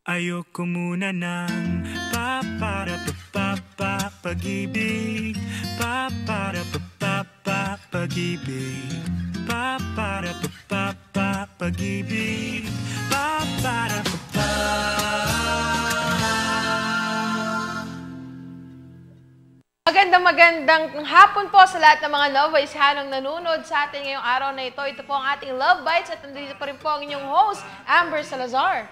Ayoko muna ng pag-ibig, pag-ibig, pag-ibig, Magandang hapon po sa lahat ng mga Nova-Ishanong nanonood sa atin ngayong araw na ito. Ito po ang ating Love Bites at nandito pa rin po ang inyong host, Amber Salazar.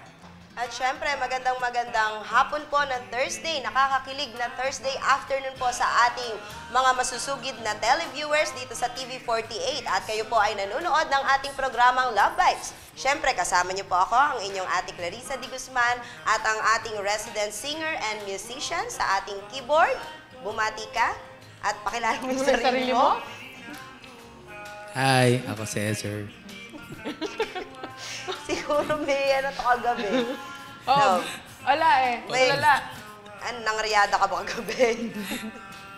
At syempre, magandang hapon po ng Thursday, nakakakilig na Thursday afternoon po sa ating mga masusugid na televiewers dito sa TV48. At kayo po ay nanonood ng ating programang Love Bites. Syempre, kasama niyo po ako, ang inyong ate Clarissa D. Guzman at ang ating resident singer and musician sa ating keyboard. Bumati ka at pakilala mo yung sarili mo. Hi, ako si Ezer. Siguro may ano to kagabi. Oh, wala eh. Wala. Nangaryada ka ba kagabi?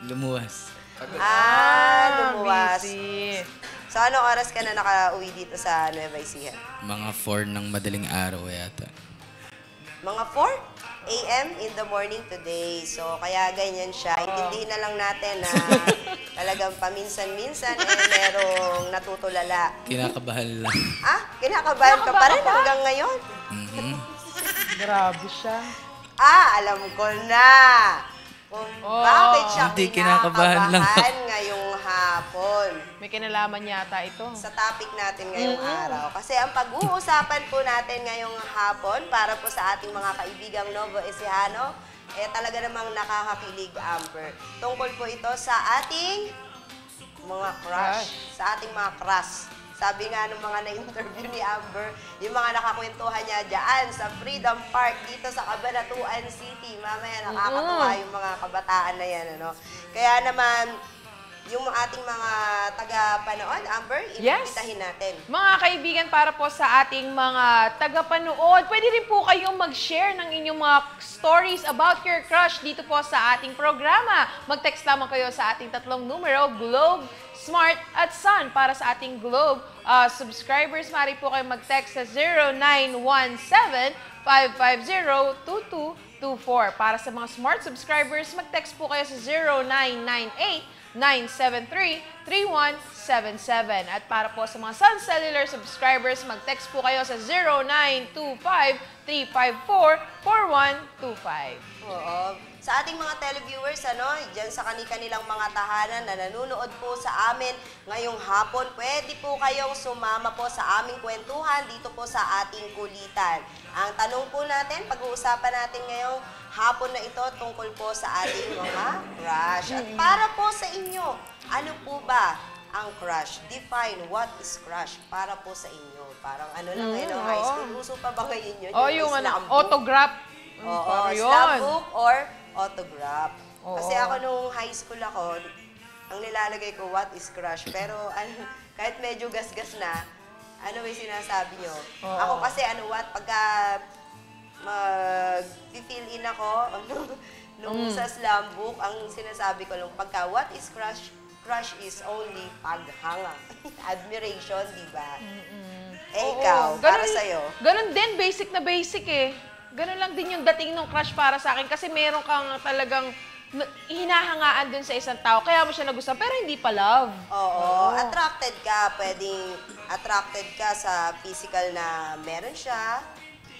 Lumuwas. Lumuwas. Busy. So, anong oras ka na nakauwi dito sa Nueva Ecija? Mga 4 ng madaling araw yata. Mga 4 a.m. in the morning today. So, kaya ganyan siya. Intindihin na lang natin na talagang paminsan-minsan merong natutulala. Kinakabahan lang. Kinakabahan ka pa rin hanggang ngayon? Grabe siya. Alam ko na. Kung bakit siya Hindi, kinakabahan lang. ngayong hapon. May kinalaman yata ito. Sa topic natin ngayong araw. Kasi ang pag-uusapan po natin ngayong hapon para po sa ating mga kaibigang Novo Ecijano, talaga namang nakakakilig, Amber. Tungkol po ito sa ating mga crush. Sa ating mga crush. Sabi nga ng mga na-interview ni Amber, yung mga nakakwentuhan niya dyan sa Freedom Park dito sa Cabanatuan City. Mamaya nakakatuwa yung mga kabataan na yan. Ano? Kaya naman, yung ating mga taga-panood, Amber, ibibitahin natin. Mga kaibigan, para po sa ating mga taga-panood, pwede rin po kayong mag-share ng inyong mga stories about your crush dito po sa ating programa. Mag-text lamang kayo sa ating tatlong numero, Globe, Smart at Sun. Para sa ating Globe subscribers, maaari po kayo mag-text sa 0917-550-2224. Para sa mga Smart subscribers, mag-text po kayo sa 0998-973-3177. At para po sa mga Sun Cellular subscribers, mag-text po kayo sa 0925-354-4125. Oo. Sa ating mga televiewers, dyan sa kanilang mga tahanan na nanonood po sa amin ngayong hapon, pwede po kayong sumama po sa aming kwentuhan dito po sa ating kulitan. Ang tanong po natin, pag-uusapan natin ngayong hapon na ito tungkol po sa ating mga crush. At para po sa inyo, ano po ba ang crush? Define what is crush para po sa inyo. Parang ano lang ngayon, high school. Uso pa ba ngayon yun? Yung autograph. Oo, slam book or autograph. Kasi ako nung high school ako, ang nilalagay ko, what is crush? Pero kahit medyo gasgas na, ano yung sinasabi nyo? Ako kasi pagka mag-fill in ako, nung sa slam book, ang sinasabi ko lang, pagka what is crush? Crush is only paghanga. Admiration, di ba? Ikaw, para sa'yo? Ganun din, basic na basic eh. Ganun lang din yung dating ng crush para sa akin kasi meron kang talagang hinahangaan dun sa isang tao. Kaya mo siya nagustuhan, pero hindi pa love. Oo. Attracted ka. Pwedeng attracted ka sa physical na meron siya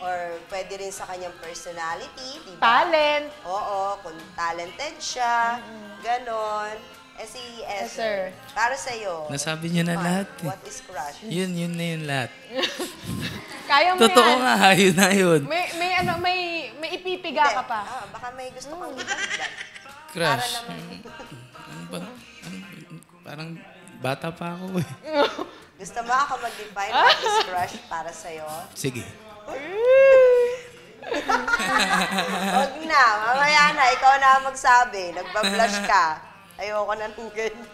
or pwede rin sa kanyang personality, di ba? Talent. Oo. Kung talented siya, ganon. Si Ezer, para sa'yo. Nasabi niya na lahat eh. What is crush? Yun na yun lahat. Kaya mo Totoo yan. nga, yun na yun. May ipipiga ka pa. Baka may gusto kang iba. Crush. Parang bata pa ako eh. Gusto mo ako mag-define what is crush para sa'yo? Sige. Huwag na. Mamaya na. Ikaw na magsabi. Nagbablush ka. Ayoko na ng ganyan.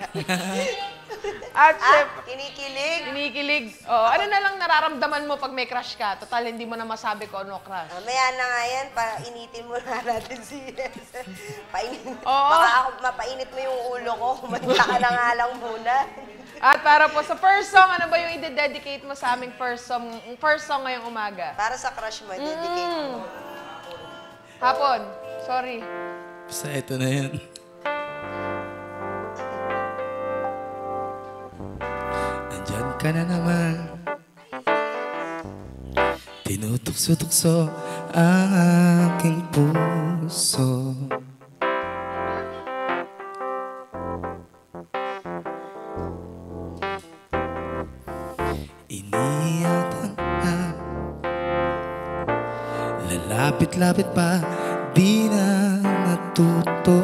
At kinikilig. Ano na lang nararamdaman mo pag may crush ka? Total, hindi mo na masabi ko ano crush. Mamaya na nga yan, painitin mo na natin si Yes. Baka mapainit mo yung ulo ko, kumanta ka na nga lang muna. At para po sa first song, ano ba yung i-dedicate mo sa aming first song ngayong umaga? Para sa crush mo, dedicate mo. Hapon. Sorry. Basta ito na yun. Andyan ka na naman. Tinutukso-tukso ang aking puso. Iniiyatan na. Lalapit-lapit pa, di na natuto.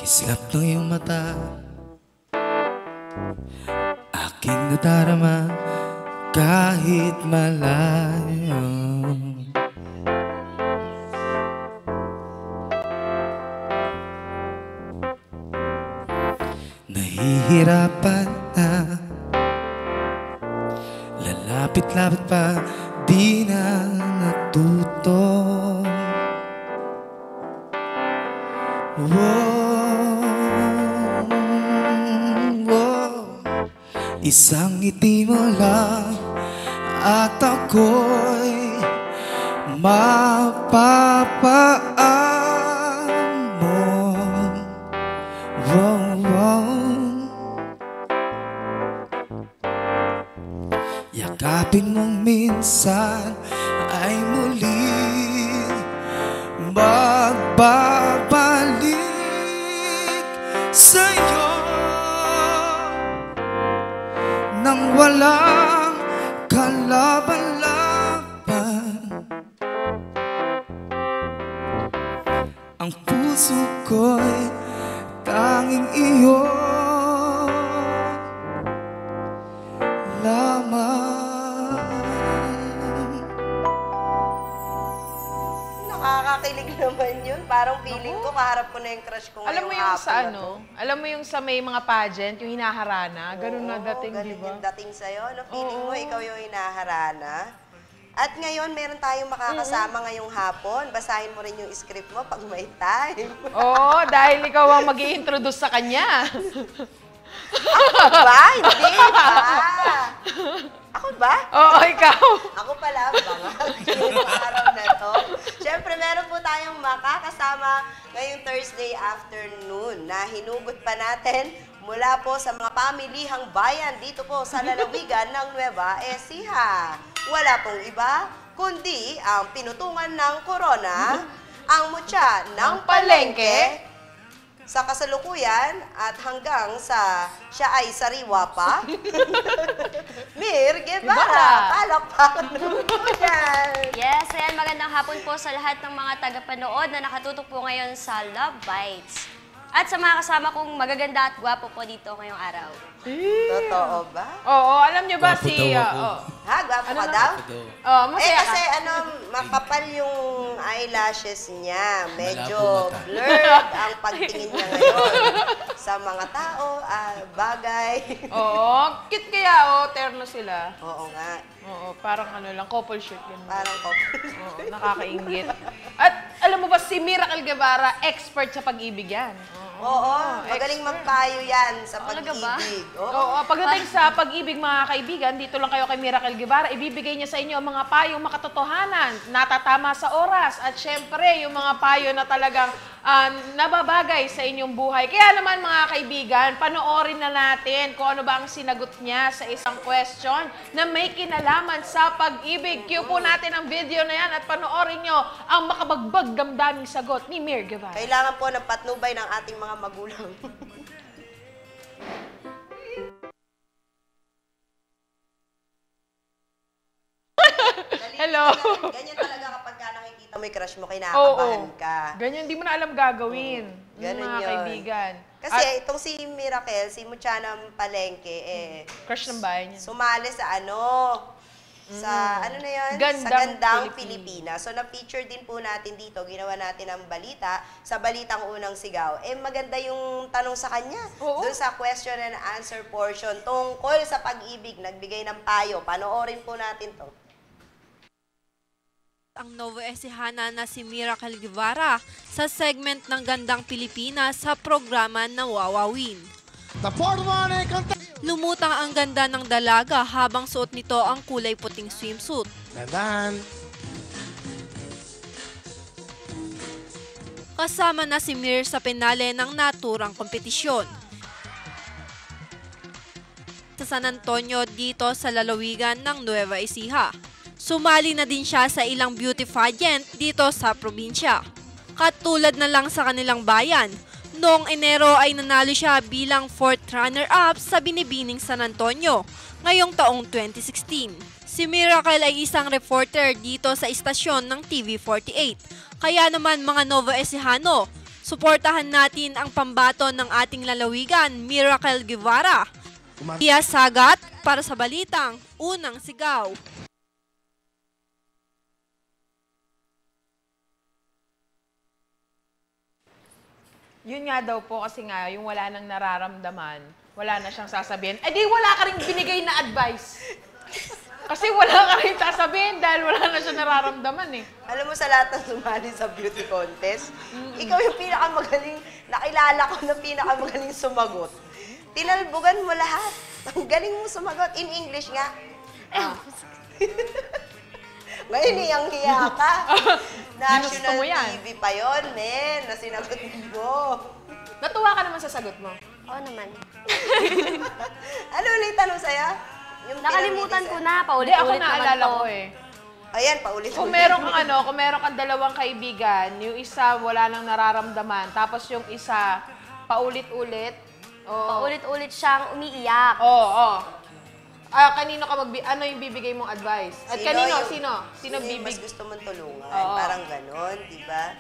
Kislap ng iyong mata, aking nadarama kahit malayo. Nahihirapan na, lalapit-lapit pa, di na natuto. Isang ngiti mo lang at ako'y mapapaamon. Yakapin mong minsan ay muling magbabalik sa'yo nang walang kalaban-laban. Ang puso ko'y tanging iyo lamang. Nakakakilig naman yun. Parang feeling ko, kaharap ko na yung crush ko Alam mo ngayong yung hapon sa na ano? to. Alam mo yung sa may mga pageant, yung hinaharana? Ganun na dating, di Ganun ba? yung dating sa'yo. Ano, feeling mo, ikaw yung hinaharana. At ngayon, meron tayong makakasama ngayong hapon. Basahin mo rin yung script mo pag may time. Oo, dahil ikaw ang mag-i-introduce sa kanya. Ba? Hindi ba? Ako ba? Oo, ikaw. Ako pala, bangag yung araw na to. Siyempre, meron po tayong makakasama ngayong Thursday afternoon na hinugot pa natin mula po sa mga pamilihang bayan dito po sa lalawigan ng Nueva Ecija. Wala pong iba, kundi ang pinutungan ng corona, ang mutya ng palengke, sa kasalukuyan at hanggang sa siya ay sariwa pa. Mir Guevara, palakpakan naman po yan. Yes, ayan, magandang hapon po sa lahat ng mga tagapanood na nakatutok po ngayon sa Love Bites. At sa mga kasama kong magaganda at gwapo po dito ngayong araw. Totoo ba? Oo, alam niyo ba Gwapo si... daw ako. Ha? Gwapo Ano ka na? daw? Oh, masaya Kasi ka. makapal yung eyelashes niya. Medyo Malabo mata. blurred ang pagtingin niya ngayon. Sa mga tao, bagay. Oo, cute kaya, oh, terno sila. Oo nga. Oo, parang ano lang, couple shirt yun. Parang couple. Oo, nakakaingit. At alam mo ba, si Miracle Guevara, expert sa pag-ibig yan. Oo, magaling magpayo yan sa Talaga ba? pag-ibig. Oo, pagdating sa pag-ibig mga kaibigan, dito lang kayo kay Miracle Guevara, ibibigay niya sa inyo ang mga payong makatotohanan, natatama sa oras, at syempre, yung mga payo na talagang nababagay sa inyong buhay. Kaya naman mga kaibigan, panoorin na natin kung ano ba ang sinagot niya sa isang question na may kinalaman sa pag-ibig. Cue po natin ang video na yan at panoorin nyo ang makabagbag damdaming sagot ni Mir Guevara. Kailangan po ng patnubay ng ating mga magulang. Hello. Ganyan talaga kapag ka nakikita mo yung crush mo, kinakabahan ka. Ganyan, di mo na alam gagawin. Ganun mga yun. kaibigan. Kasi itong si Miracle, si Mutya ng Palengke, Crush ng bahay niya. sumali sa sa ano na yun? Sa Gandang Gandang Pilipinas. Pilipinas. So na-feature din po natin dito, ginawa natin ang balita, sa Balitang Unang Sigaw. Maganda yung tanong sa kanya. Oo. Doon sa question and answer portion, tungkol sa pag-ibig, nagbigay ng payo. Panoorin po natin to. Ang Nova Ecijana na si Miracle Guevara sa segment ng Gandang Pilipinas sa programa na Wawawin. The fourth one, Lumutang ang ganda ng dalaga habang suot nito ang kulay puting swimsuit. Dadan! Kasama na si Mir sa penale ng naturang kompetisyon. Sa San Antonio dito sa lalawigan ng Nueva Ecija. Sumali na din siya sa ilang beauty pageant dito sa probinsya. Katulad na lang sa kanilang bayan, noong Enero ay nanalo siya bilang 4th runner-up sa Binibining San Antonio ngayong taong 2016. Si Miracle ay isang reporter dito sa istasyon ng TV48. Kaya naman mga Nova Ecijano, suportahan natin ang pambato ng ating lalawigan, Miracle Guevara. Iya Sagat para sa Balitang Unang Sigaw. Yun nga daw po kasi nga, yung wala nang nararamdaman, wala na siyang sasabihin. Eh di wala ka rin binigay na advice. Kasi wala ka rin sasabihin dahil wala na siya nararamdaman eh. Alam mo, sa lahat ng sumali sa beauty contest, ikaw yung pinakamagaling, nakilala ko na pinakamagaling sumagot. Tinalbugan mo lahat. Ang galing mo sumagot. In English nga. Ngayon, hiyang-hiya ka. National mo yan. TV pa yun, men, na sinagot mo. Natuwa ka naman sa sagot mo. Oo naman. Ano ulit tanong sa'yo? Yung Nakalimutan ko na, Hindi, ako paulit-ulit naman naalala to. ko eh. Ayan, paulit-ulit. Kung meron kang dalawang kaibigan, yung isa wala nang nararamdaman, tapos yung isa paulit-ulit. Paulit-ulit siyang umiiyak. Oo. Kanino ka ano yung bibigay mong advice? At kanino? Sino yung mas bibig? gusto mong tulungan? Oo. Parang ganon, di ba?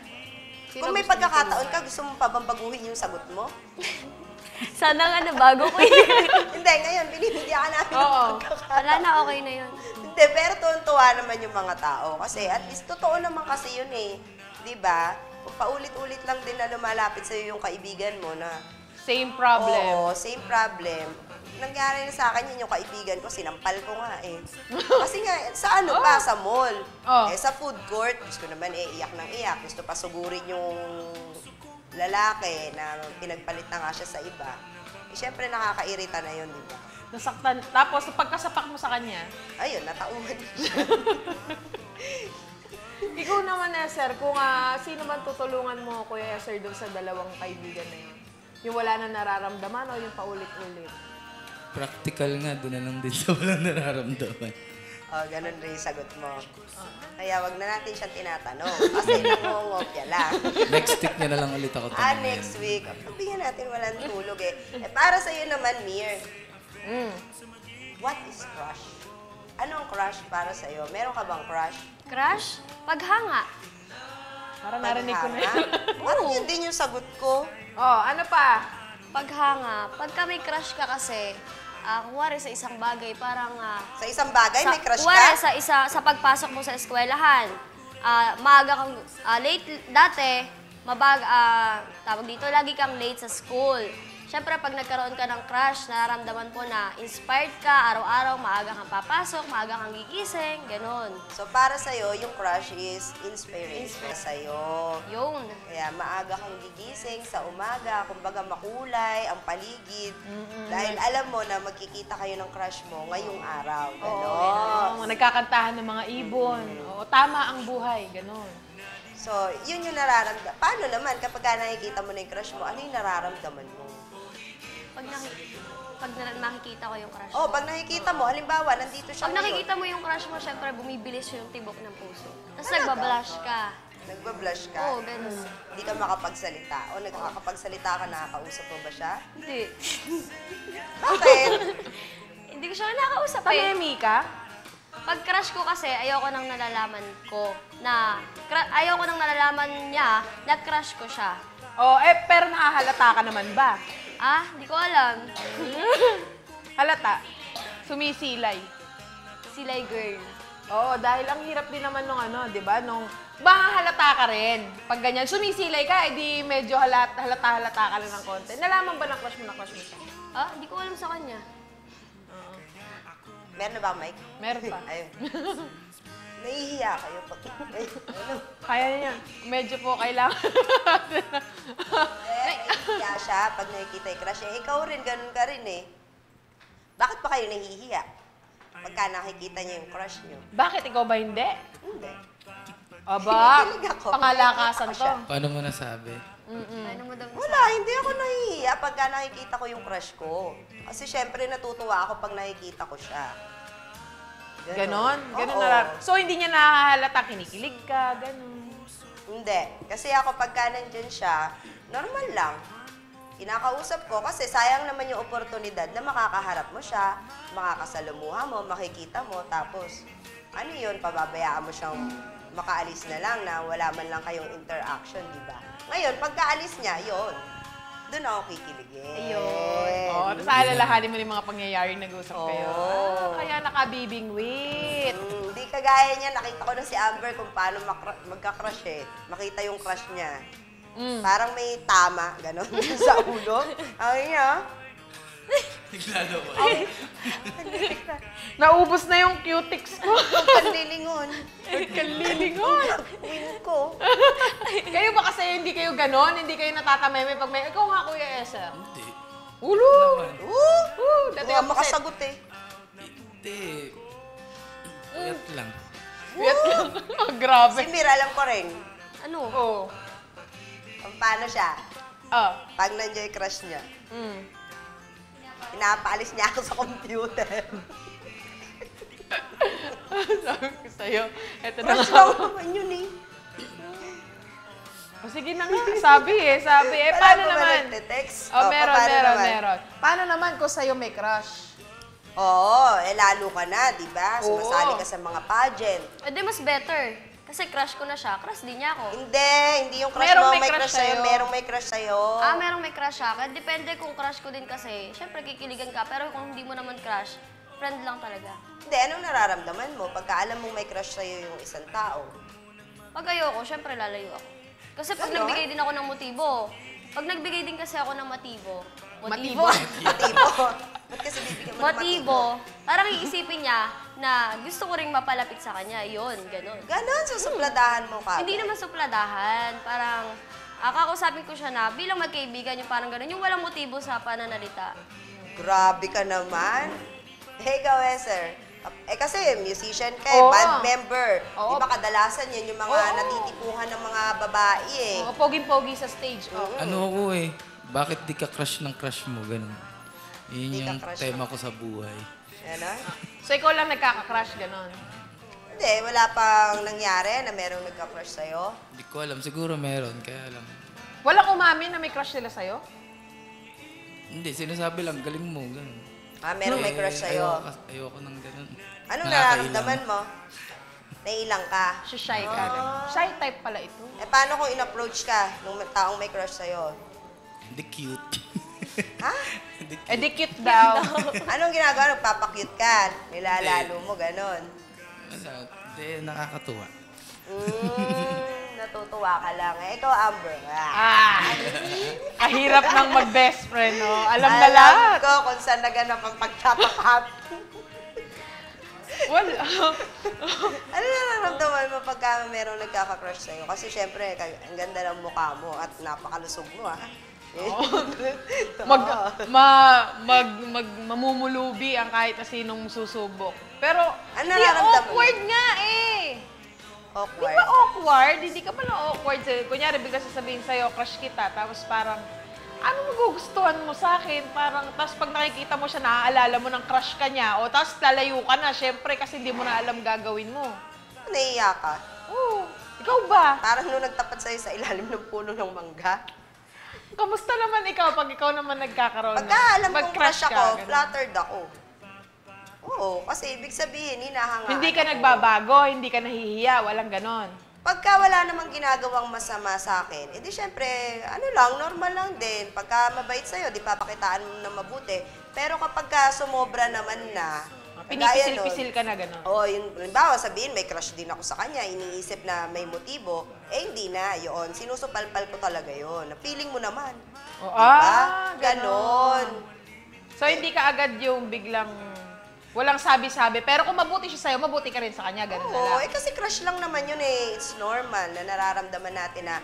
Sino Kung may gusto mong pagkakataon ka, gusto mong pabambaguhin yung sagot mo? Sana nga nabago ko yun. Hindi, ngayon, binibigyan ka namin ng Oo. pagkakataon. Wala na, okay na yun. Hindi, pero tuwan-tuwa naman yung mga tao. Kasi at least, totoo naman kasi yun eh. Di ba? Kung paulit-ulit lang din na lumalapit sa'yo yung kaibigan mo na, Same problem. oo, same problem. Nangyari na sa akin yun, yung kaibigan ko, sinampal ko nga eh. Kasi nga, sa ano pa, sa mall. Oh. Eh, sa food court, gusto naman iyak ng iyak. Gusto pa sugurin yung lalaki na pinagpalit na nga siya sa iba. Eh, syempre, nakakairita na yun, di ba? Nasaktan. Tapos, pagkasapak mo sa kanya, Ayun, natauhan siya. ikaw naman, Esther, kung sino man tutulungan mo, Kuya Esther, doon sa dalawang kaibigan na yun? Yung wala na nararamdaman o yung paulit-ulit? Practical nga, doon na lang din sa walang nararamdaman. Oh, ganun rin yung sagot mo. Kaya wag na natin siyang tinatanong. Kasi nangungopya lang. Next week niya na lang ulit ako tanongin. Next week. Pagbigyan natin walang tulog eh. Para sa'yo naman, Mir, what is crush? Anong crush para sa'yo? Meron ka bang crush? Crush? Paghanga. Parang narinig ko na yun. Parang yun din yung sagot ko. Ano pa? Paghanga. Pagka may crush ka kasi, kuwari sa isang bagay, parang... Sa isang bagay, may crush kuwari ka? sa pagpasok mo sa eskwelahan, maaga kang, late, dati, tawag dito, lagi kang late sa school. Siyempre, pag nagkaroon ka ng crush, nararamdaman po na inspired ka, araw-araw, maaga kang papasok, maaga kang gigising, ganun. So, para sa'yo, yung crush is inspiration sa'yo. Yun. Kaya maaga kang gigising sa umaga, kumbaga makulay ang paligid. Dahil alam mo na magkikita kayo ng crush mo ngayong araw. Ganon. Nagkakantahan ng mga ibon. Oo, tama ang buhay. Ganon. So, yun yung nararamdaman. Paano naman kapag nakikita mo na yung crush mo, ano yung nararamdaman mo? Pag nakikita ko yung crush Oh, mo. pag nakikita mo, halimbawa, nandito siya Pag ngayon. nakikita mo yung crush mo, syempre bumibilis yung tibok ng puso. Tapos Talaga? nagbablush ka. Nagbablush ka? Oo, ganun. Hindi ka makapagsalita. O nagkakapagsalita ka, nakakausap mo ba siya? Hindi. Bakit? Hindi ko siya nakakausap eh. Tahimik ka? Pag crush ko kasi, ayoko nang nalalaman ko na, ayoko nang nalalaman niya na crush ko siya. Pero nakahalata ka naman ba? Hindi ko alam. Halata. Sumisilay. Silay girl. Oo, dahil ang hirap din naman nung di ba? Nung mahahalata ka rin. Pag ganyan, sumisilay ka, edi medyo halata ka lang ng konti. Nalaman ba na crush mo siya? Hindi ko alam sa kanya. Meron na ba, Mike? Meron pa. Ayun. Nahihiya kayo pag... Kaya niya. Medyo po kailangan. Nahihiya siya pag nakikita yung crush. Ikaw rin, ganun ka rin eh. Bakit ba kayo nahihiya? Pagka nakikita niyo yung crush niyo. Bakit? Ikaw ba hindi? Hindi. Aba, Kinikilig ako. pangalakasan to. Paano mo nasabi? Ano mo daw Wala, hindi ako nahihiya pagka nakikita ko yung crush ko. Kasi syempre natutuwa ako pag nakikita ko siya. Ganon? Ganon Oo. na. So, hindi niya nahahalata, kinikilig ka, ganon. Hindi. Kasi ako pagka nandyan siya, normal lang. Kinakausap ko kasi sayang naman yung oportunidad na makakaharap mo siya, makakasalamuha mo, makikita mo, tapos ano yun, pababayaan mo siyang makaalis na lang na wala man lang kayong interaction, di ba? Ngayon, pagkaalis niya, yun, doon ako kikiligin. Ayun. Oh, tapos alalahanin mo yung mga pangyayari nag-usap kayo. Oo. Kaya nakabibingwit. Hindi kagaya niya, nakita ko na si Amber kung paano magka-crush eh. Makita yung crush niya. Parang may tama, gano'n, sa ulo. Ay niya. Naglalawa. Naubos na yung cutics ko. Panlilingon. Kalilingon. Win ko. Kayo ba kasi hindi kayo ganon? Hindi kayo natatameme pag may... Ikaw nga, Kuya Esa. Hindi. Ulo! Naman. Dati Hindi ka ka makasagot eh. Hindi. Puyat lang. Wait lang. Grabe. Si Mir, alam ko rin. Ano? Oh. Kung paano siya. Ah. Pag nandiyan yung crush niya. Mm. Pinapaalis niya ako sa computer. Sabi ko sa'yo, eto na Crush nga. lang naman yun eh. O sige na nga, sabi eh. Wala Paano ba naman? nagte-text? Oh, meron, paano meron, naman? meron. Paano naman kung sa'yo may crush? Oo, lalo ka na, di ba? Oo. Sumasali ka sa mga pageant. E di mas better. Kasi crush ko na siya. Crush din niya ako. Hindi yung crush Merong mo, may may crush crush sa'yo. sa'yo. Merong may crush sa'yo. Merong may crush siya. Kaya depende kung crush ko din kasi. Siyempre, kikiligan ka. Pero kung hindi mo naman crush, friend lang talaga. Hindi, anong nararamdaman mo pagka alam mong may crush sa'yo yung isang tao? Pag ayoko, siyempre lalayo ako. Kasi pag Ganon? nagbigay din ako ng motibo, pag nagbigay din kasi ako ng motibo, Matibo? Matibo. Ba't kasi bibigyan mo ng motibo, parang iisipin niya na gusto ko ring mapalapit sa kanya. Yun, ganon. Ganon, susupladahan mo ka. Hindi naman supladahan. Parang, kakausapin ko siya na bilang magkaibigan yung parang ganon, yung walang motibo sa pananalita. Grabe ka naman. Hey, ikaw, sir. Eh kasi musician ka eh, Oo. band member. Oo. Di ba kadalasan yun yung mga Oo. natitipuhan ng mga babae eh. Oh, poging-pogi sa stage. Oh. Ano ako eh, bakit di ka crush ng crush mo? Ganun. Di Yun yung ka crush tema ko sa buhay. Ano? So, ikaw lang nagkaka-crush, ganon. Hindi, wala pang nangyari na merong nagka-crush sa'yo. Hindi ko alam, siguro meron, kaya lang. Walang umamin na may crush sila sa'yo? Hindi, sinasabi lang, galing mo, ganun. Merong may crush sa'yo. Ayoko ng ganun. Anong Nakakailang. nararamdaman mo? Nailang ka. Shy ka. Shy type pala ito. Eh, paano kung in-approach ka nung taong may crush sa'yo? Hindi cute. Ha? Hindi cute. Eh, di cute daw. Anong ginagawa? Nagpapakyut ka. Nilalalo mo, ganon. Hindi, nakakatuwa. Natutuwa ka lang. Eh, ikaw, Amber. Kahirap ng mag-best friend, no? Alam na lahat. ko kung saan naganap ang pagtatapat. Wala. Ano nararamdaman mo pagka merong nagkaka-crush sa'yo? Kasi syempre, ang ganda ng mukha mo at napakalusog mo, ha? Mamumulubi ang kahit na sinong susubok. Pero, Ano hindi, nararamdaman awkward nga eh. Di Awkward. ba awkward? Hindi ka pala awkward. Kunyari, bigla sasabihin sa'yo, crush kita. Tapos parang, ano magugustuhan mo sa akin? Parang, tapos pag nakikita mo siya, naaalala mo ng crush ka niya. O tapos lalayo ka na, syempre, kasi hindi mo na alam gagawin mo. Naiiya ka. Oo. Ikaw ba? Parang nung nagtapat sa'yo sa ilalim ng puno ng mangga. Kamusta naman ikaw pag ikaw naman nagkakaroon Pagka alam kong mag-crush crush ako, ganun? flattered ako. Oo, kasi ibig sabihin, hinahangaan Hindi ka ako. nagbabago, hindi ka nahihiya, walang ganon. Pagka wala namang ginagawang masama sa akin, edi syempre, ano lang, normal lang din. Pagka mabait sa'yo, di papakitaan mo na mabuti. Pero kapag ka sumobra naman na, kagaya nun, Pinipisil-pisil ka na ganon. Oo, yung, halimbawa sabihin, may crush din ako sa kanya, iniisip na may motibo, eh hindi na, yun. Sinusupalpal ko talaga yun. Feeling mo naman. Oh, Diba? ganon. Ganon. So, hindi ka agad yung biglang walang sabi-sabi. Pero kung mabuti siya sa'yo, mabuti ka rin sa kanya, ganon na Oo, lang. eh kasi crush lang naman yun eh. It's normal na nararamdaman natin na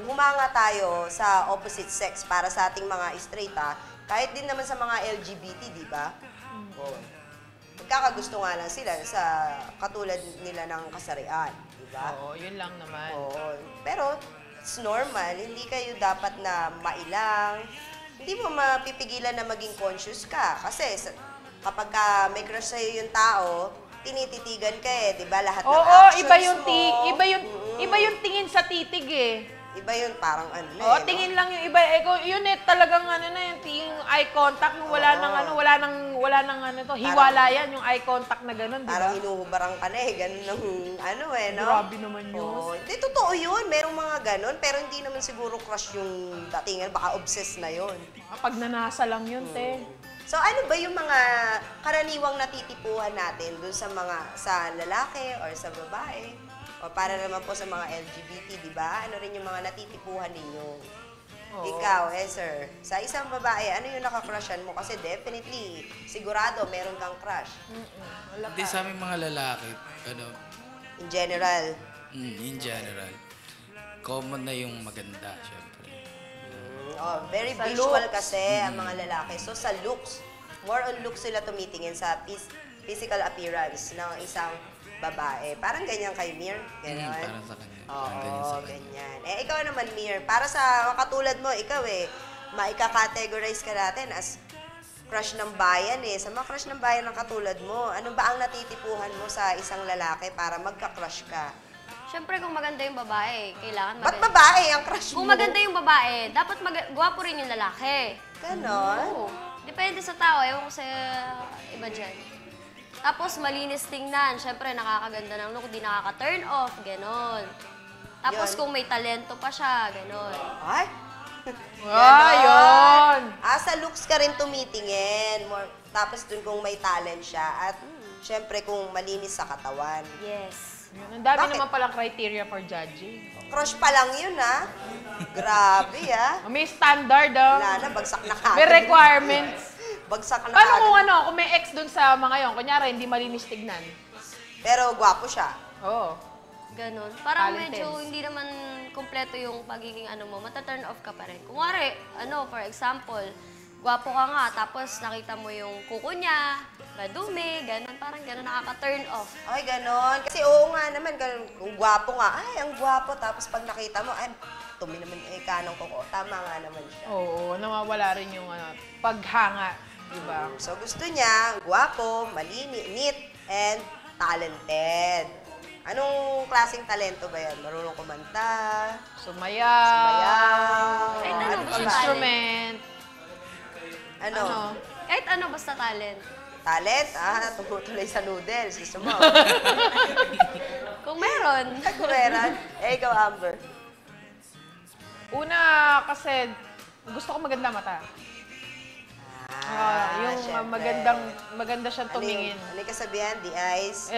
humanga tayo sa opposite sex para sa ating mga straight Kahit din naman sa mga LGBT, di ba? Oo. Magkakagusto nga lang sila sa katulad nila ng kasarian, di ba? Oo, yun lang naman. Oo. Pero it's normal, hindi kayo dapat na mailang. Hindi mo mapipigilan na maging conscious ka. Kasi kapag may crush sa'yo yung tao, tinititigan ka eh, di ba? Lahat ng Oo, actions iba yung tingin sa titig eh. Iba yun, parang ano na Oo, eh, no? tingin lang yung iba. Yun eh, talagang ano na yung eye contact, nung wala nang ano, wala nang ano to, hiwala yan, yung eye contact na ganun, di ba? Parang hinuhubarang ka na eh, ganun ng ano eh, no? Grabe naman yun. Oo. Hindi, totoo yun. Merong mga ganun, pero hindi naman siguro crush yung datingan, baka obsessed na yun. Pag nanasa lang yun, te. So ano ba yung mga karaniwang natitipuhan natin dun sa lalaki or sa babae? O para naman po sa mga LGBT, di ba? Ano rin yung mga natitipuhan ninyo? Oo. Ikaw, sir. Sa isang babae, ano yung nakakrushan mo? Kasi definitely, sigurado, meron kang crush. Wala Hindi pa. sa aming mga lalaki, In general. in general, common na yung maganda, syempre. Oh, very Sa visual looks. kasi ang mga lalaki. So sa looks, more on looks sila tumitingin sa physical appearance ng isang babae. Parang ganyan kay Mir. Ganon. Parang sa kanya. Parang ganyan Oo, sa kanya. ganyan. Ikaw naman, Mir. Para sa katulad mo, ikaw maika-categorize ka natin as crush ng bayan eh. Sa mga crush ng bayan ng katulad mo, ano ba ang natitipuhan mo sa isang lalaki para magka-crush ka? Siyempre, kung maganda yung babae, kailangan Ba't maganda. babae ang crush mo? Kung maganda yung babae, dapat gwapo rin yung lalaki. Ganon? Oo. Depende sa tao, ewan ko sa iba dyan. Tapos, malinis tingnan. Siyempre, nakakaganda ng look, di nakaka-turn off, ganon. Tapos, Yun. kung may talento pa siya, ganon. Ay? Yun! Sa looks ka rin tumitingin. Tapos dun kung may talent siya. At syempre kung malinis sa katawan. Yes. Yun, ang dami Bakit? naman palang criteria for judging. Crush pa lang yun, ha? Grabe, ha? May standard, ah. Wala na, bagsak na kagad. May requirements. Bagsak na Paano kung kagad. kung may ex dun sa mga yon, kunyari, hindi malinis tignan? Pero gwapo siya. Oo. Ganon. Parang Talented. medyo hindi naman kumpleto yung pagiging ano mo, mata-turn off ka pa rin. Kunwari, for example, gwapo ka nga, tapos nakita mo yung kuko niya, madumi, ganon, parang ganon, nakaka-turn off. Ay, ganon. Kasi oo nga naman, ganon, kung gwapo nga, ay, ang gwapo. Tapos pag nakita mo, ay, tumi naman yung kanong kuko. Tama nga naman siya. Oo, nawawala rin yung paghanga, di ba? So gusto niya, gwapo, neat, and talented. Anong klaseng talento ba yan? Marunong kumanta? Sumayaw. Sumayaw? Kahit ano, Ano basta pa ba? Instrument. Ano? Kahit ano, basta talent. Talent? Tumutuloy sa noodles. Gusto mo? Kung meron. Kumeran? Ikaw, Amber. Una, kasi gusto ko maganda mata. Yung syempre. maganda siyang tumingin. Ano yung kasabihan? The eyes?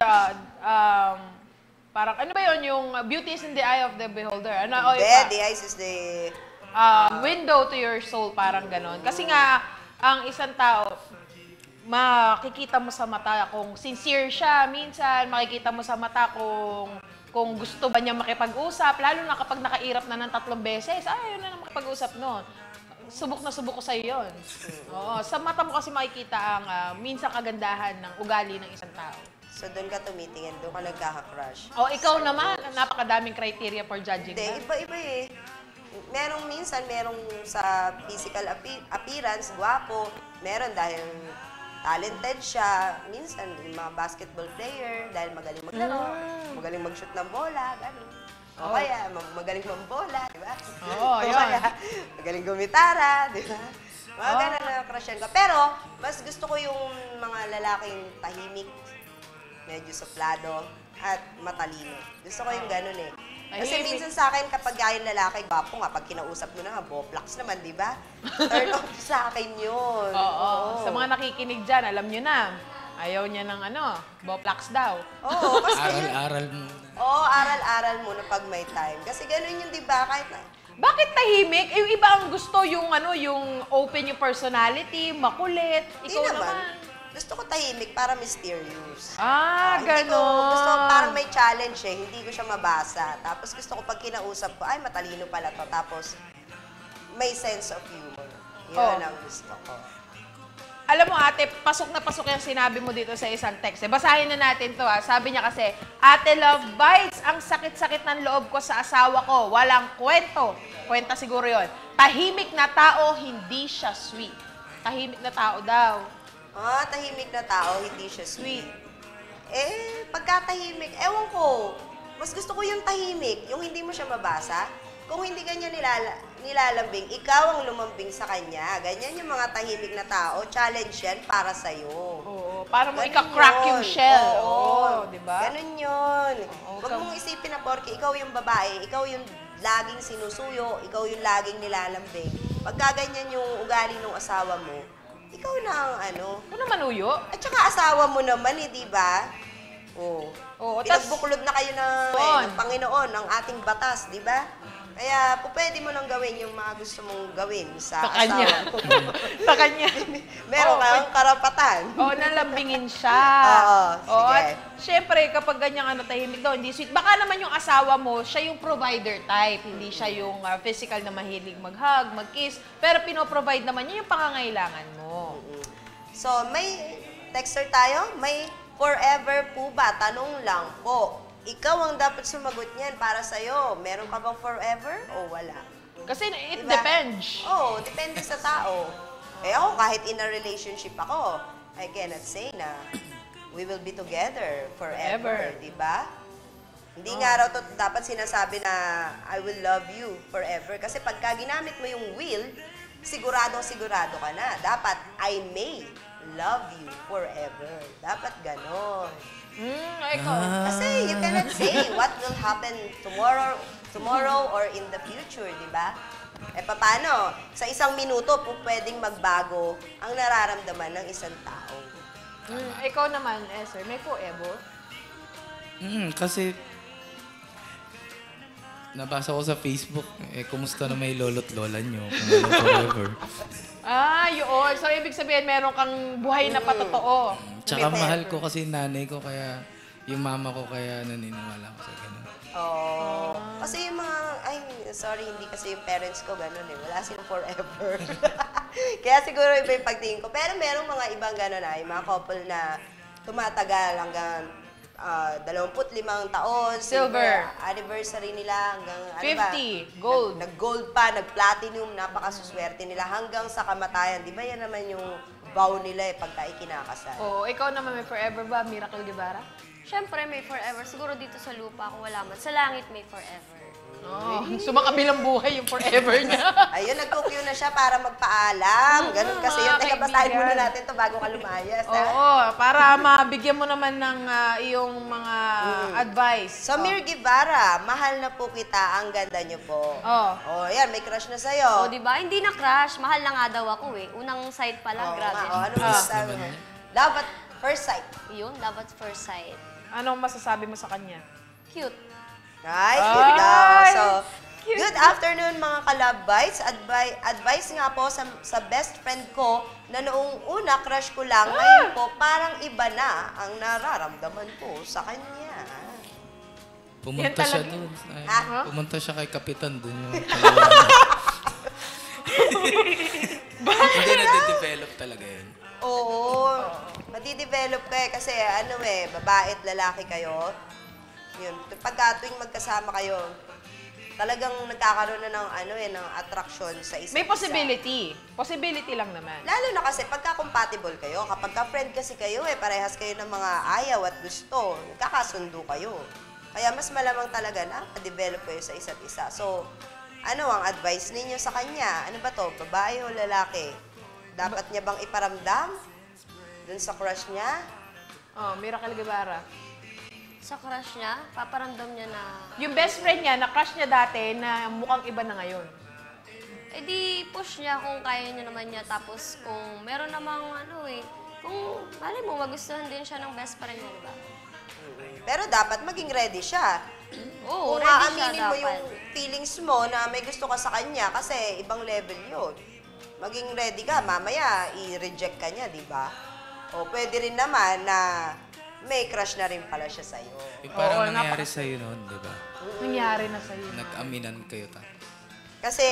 Parang, ano ba yun? Yung beauty is in the eye of the beholder. Ano, The eyes is the... window to your soul, parang ganon. Kasi nga, ang isang tao, makikita mo sa mata kung sincere siya. Minsan, makikita mo sa mata kung gusto ba niya makipag-usap. Lalo na kapag nakairap na ng 3 beses, yun na makipag-usap noon. Subok na subok ko sa'yo yun. Oo, sa mata mo kasi makikita ang minsan kagandahan ng ugali ng isang tao. So, doon ka tumitingin, doon ka nagkaka-crush. O, ikaw naman, napakadaming criteria for judging Hindi, that. iba-iba eh. Merong sa physical appearance, gwapo. Meron dahil talented siya. Minsan, yung mga basketball player, dahil magaling maglaro, magaling mag-shoot ng bola, gano'n. O kaya, magaling mambola, di ba? Oo, O yun. kaya, magaling gumitara, di ba? Mga ganun na crushan ka. Pero, mas gusto ko yung mga lalaking tahimik, medyo suplado, at matalino. Gusto ko yung ganun eh. Kasi Tahimik. minsan sa akin, kapag yung lalaki, gwapo nga, pag kinausap mo na, boplax naman, di ba? Turn off sa akin yun. Oo. Sa mga nakikinig dyan, alam nyo na, ayaw niya ng boplax daw. Oo, kasi yun. Aral-aral muna. Oo, aral-aral muna pag may time. Kasi ganun yun, di ba? Kahit na, Bakit tahimik? Yung iba ang gusto yung yung open yung personality, makulit. di Ikaw naman. naman. Gusto ko tahimik para mysterious. Ganon. Hindi ko, gusto ko parang may challenge eh, hindi ko siya mabasa. Tapos gusto ko pag kinausap ko, ay matalino pala to. Tapos may sense of humor. Yun ang gusto ko. Alam mo ate, pasok na pasok yung sinabi mo dito sa isang text. Basahin na natin to ha. Sabi niya kasi, Ate Love Bites, ang sakit-sakit ng loob ko sa asawa ko. Walang kwento. Kwenta siguro yon. Tahimik na tao, hindi siya sweet. Tahimik na tao daw. Tahimik na tao, hindi siya sweet. Pagkatahimik, ewan ko, mas gusto ko yung tahimik, yung hindi mo siya mabasa. Kung hindi kanya nilalambing, ikaw ang lumambing sa kanya. Ganyan yung mga tahimik na tao, challenge yan para sa'yo. Oo, para mo Ganun ika-crack yun. yung shell. Oo, di ba? Ganun yun. Oo, Huwag mong isipin na porke ikaw yung babae, ikaw yung laging sinusuyo, ikaw yung laging nilalambing. Pagka ganyan yung ugali ng asawa mo, ikaw na ang ano. Ano naman uyo? At saka asawa mo naman di ba? Oo. Oo, tas- Pinagbuklod na kayo ng Panginoon, ng ating batas, di ba? Kaya pwede mo nang gawin yung mga gusto mong gawin sa kanya. asawa mo. Sa kanya. Meron kang karapatan. Oo, nalambingin siya. Oo, sige. At syempre, kapag ganyang tahimik daw, hindi sweet. Baka naman yung asawa mo, siya yung provider type. Hindi siya yung physical na mahilig mag-hug, mag-kiss. Pero pinoprovide naman niya yung pangangailangan mo. So, may texter tayo? May forever po ba? Tanong lang po. Ikaw ang dapat sumagot niyan para sa'yo. Meron ka bang forever o wala? Kasi it Diba? depends. Oo, depende sa tao. Ako, kahit in a relationship ako, I cannot say na we will be together forever, di ba? Hindi nga raw to dapat sinasabi na I will love you forever. Kasi pagka ginamit mo yung will, siguradong-sigurado ka na. Dapat, I may love you forever. Dapat ganon. Ikaw. Kasi you cannot say what will happen tomorrow or in the future, di ba? Paano? Sa isang minuto po pwedeng magbago ang nararamdaman ng isang tao. Ikaw naman, sir, may forever? Kasi nabasa ko sa Facebook, kumusta na may lolo't lola nyo kung ano forever. Yun. So, ibig sabihin, meron kang buhay na patotoo. Tsaka mahal ko kasi nanay ko, kaya yung mama ko, kaya naniniwala ko sa ganun. Kasi yung mga, sorry, hindi kasi yung parents ko ganun eh. Wala silang forever. Kaya siguro iba yung pagtingin ko. Pero merong mga ibang ganun yung mga couple na tumatagal hanggang 25 taon. Silver. Anniversary nila hanggang, 50. Gold. Nag-gold pa, nag-platinum, napakasuswerte nila hanggang sa kamatayan. Di ba yan naman yung vow nila pagka ikinakasal? Oo, ikaw naman may forever ba, Miracle Guevara? Siyempre, may forever. Siguro dito sa lupa, kung wala man. Sa langit, may forever. Sumakabilang buhay yung forever niya. Ayun, nagkukyo na siya para magpaalam. Ganun kasi yun. mga Teka, basahin kaibigan. muna natin to bago ka lumayas. ha? Oo, para mabigyan mo naman ng iyong mga advice. So, Mir Guevara, mahal na po kita. Ang ganda niyo po. Yan, may crush na sa'yo. O, di ba? Hindi na crush. Mahal na nga daw ako eh. Unang sight pa lang, grabe. Ano masasabi mo? Dapat first sight. Yun, dapat first sight. Anong masasabi mo sa kanya? Cute. Nice, Ay! good daw. So, Cute. good afternoon mga ka-Love Bites. Advice nga po sa best friend ko na noong una crush ko lang, ngayon po parang iba na ang nararamdaman ko sa kanya. Pumunta Yan siya talaga. doon. Ha? Pumunta siya kay Kapitan doon yung kalawang. Hindi na-develop talaga yun. Oo, madidevelop ka kasi babae at lalaki kayo. Yun, pagka tuwing magkasama kayo, talagang nagkakaroon na ng attraction sa isa't May isa. possibility. Possibility lang naman. Lalo na kasi pagka compatible kayo, kapag ka-friend kasi kayo parehas kayo ng mga ayaw at gusto, nagkakasundo kayo. Kaya mas malamang talaga na ma-develop kayo sa isa't isa. So, ano ang advice ninyo sa kanya? Ano ba to? Babae o lalaki? Dapat niya bang iparamdam dun sa crush niya? Miracle Guevara. Sa crush niya, paparamdam niya na, Yung best friend niya, na-crush niya dati, na mukhang iba na ngayon. di push niya kung kaya niya naman niya. Tapos kung meron namang kung mali mo, magustuhan din siya ng best friend niya, diba? Pero dapat maging ready siya. Oo, Kung ready siya aaminin mo dapat. yung feelings mo na may gusto ka sa kanya kasi ibang level yun. Maging ready ka, mamaya i-reject ka niya, di ba? O pwede rin naman na may crush na rin pala siya sa'yo. Parang Oo, nangyari sa'yo noon, di ba? Nangyari na sa'yo. Nag-aminan kayo ta. Kasi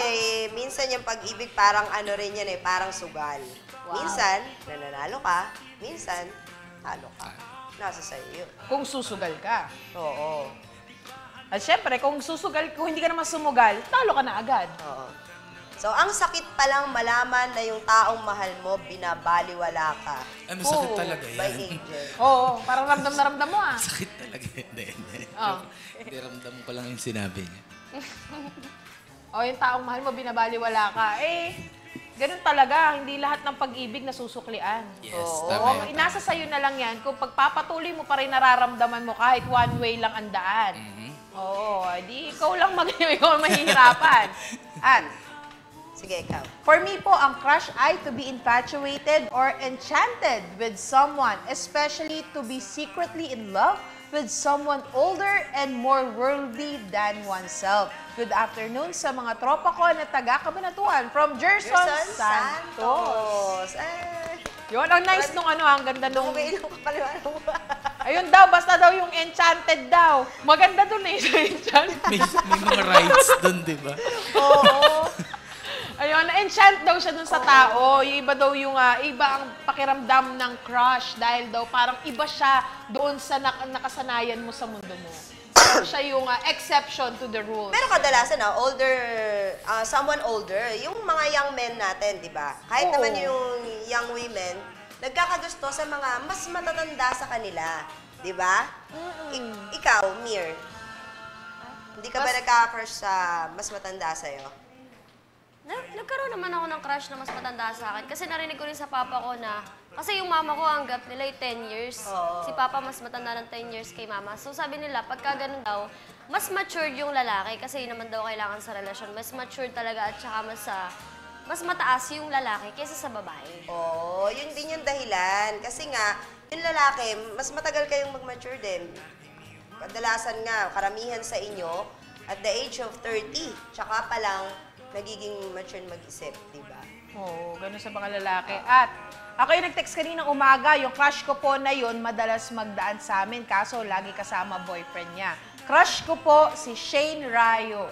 minsan yung pag-ibig parang ano rin yan parang sugal. Minsan, nananalo ka. Minsan, talo ka. Nasa sa'yo yun. Kung susugal ka. Oo. At syempre, kung hindi ka naman sumugal, talo ka na agad. Oo. So, ang sakit palang malaman na yung taong mahal mo, binabaliwala ka. Ay, masakit talaga By yan. angel. Oo, parang ramdam na ramdam mo ah. Sakit talaga. Hindi. Oh. Hindi, ramdam ko lang yung sinabi niya. O, yung taong mahal mo, binabaliwala ka. Ganun talaga. Hindi lahat ng pag-ibig nasusuklian. Yes, Oo. tama yan. Nasa sayo na lang yan. Kung pagpapatuloy mo pa rin nararamdaman mo kahit one way lang ang daan. Oo, di ikaw lang ikaw ang mahihirapan. At, Sige, ikaw. for me po, ang crush ay to be infatuated or enchanted with someone, especially to be secretly in love with someone older and more worldly than oneself. Good afternoon sa mga tropa ko na taga-Kabanatuan from Gerson Santos. Santos. Yun, ang nice nung ang ganda nung... Okay lang kapaliwanag mo. Ayun daw, basta daw yung enchanted daw. Maganda dun sa enchanted. May mga rights doon, di ba? Oo. Ayun, na-enchant daw siya dun sa tao. Yung iba daw iba ang pakiramdam ng crush dahil daw parang iba siya doon sa nakasanayan mo sa mundo mo. Parang siya yung exception to the rule. Pero kadalasan someone older, yung mga young men natin, di ba? Kahit Oo. naman yung young women, nagkakagusto sa mga mas matatanda sa kanila. Di ba? Ikaw, Mir, hindi ka ba nagkaka-crush sa mas matanda sa'yo? Nagkaroon naman ako ng crush na mas matanda sa akin. Kasi narinig ko rin sa papa ko na, kasi yung mama ko, ang gap nila ay 10 years. Oo. Si papa mas matanda ng 10 years kay mama. So sabi nila, pagka ganun daw, mas matured yung lalaki kasi yun naman daw kailangan sa relasyon. Mas matured talaga at saka mas mataas yung lalaki kaysa sa babae. Oo, yun din yung dahilan. Kasi nga, yung lalaki, mas matagal kayong mag-mature din. Kadalasan nga, karamihan sa inyo, at the age of 30, tsaka pa lang, nagiging mature mag-isip, di ba? Oo, ganun sa mga lalaki. At ako yung nag-text kaninang umaga, yung crush ko po na yun, madalas magdaan sa amin, kaso lagi kasama boyfriend niya. Crush ko po si Shane Rayo.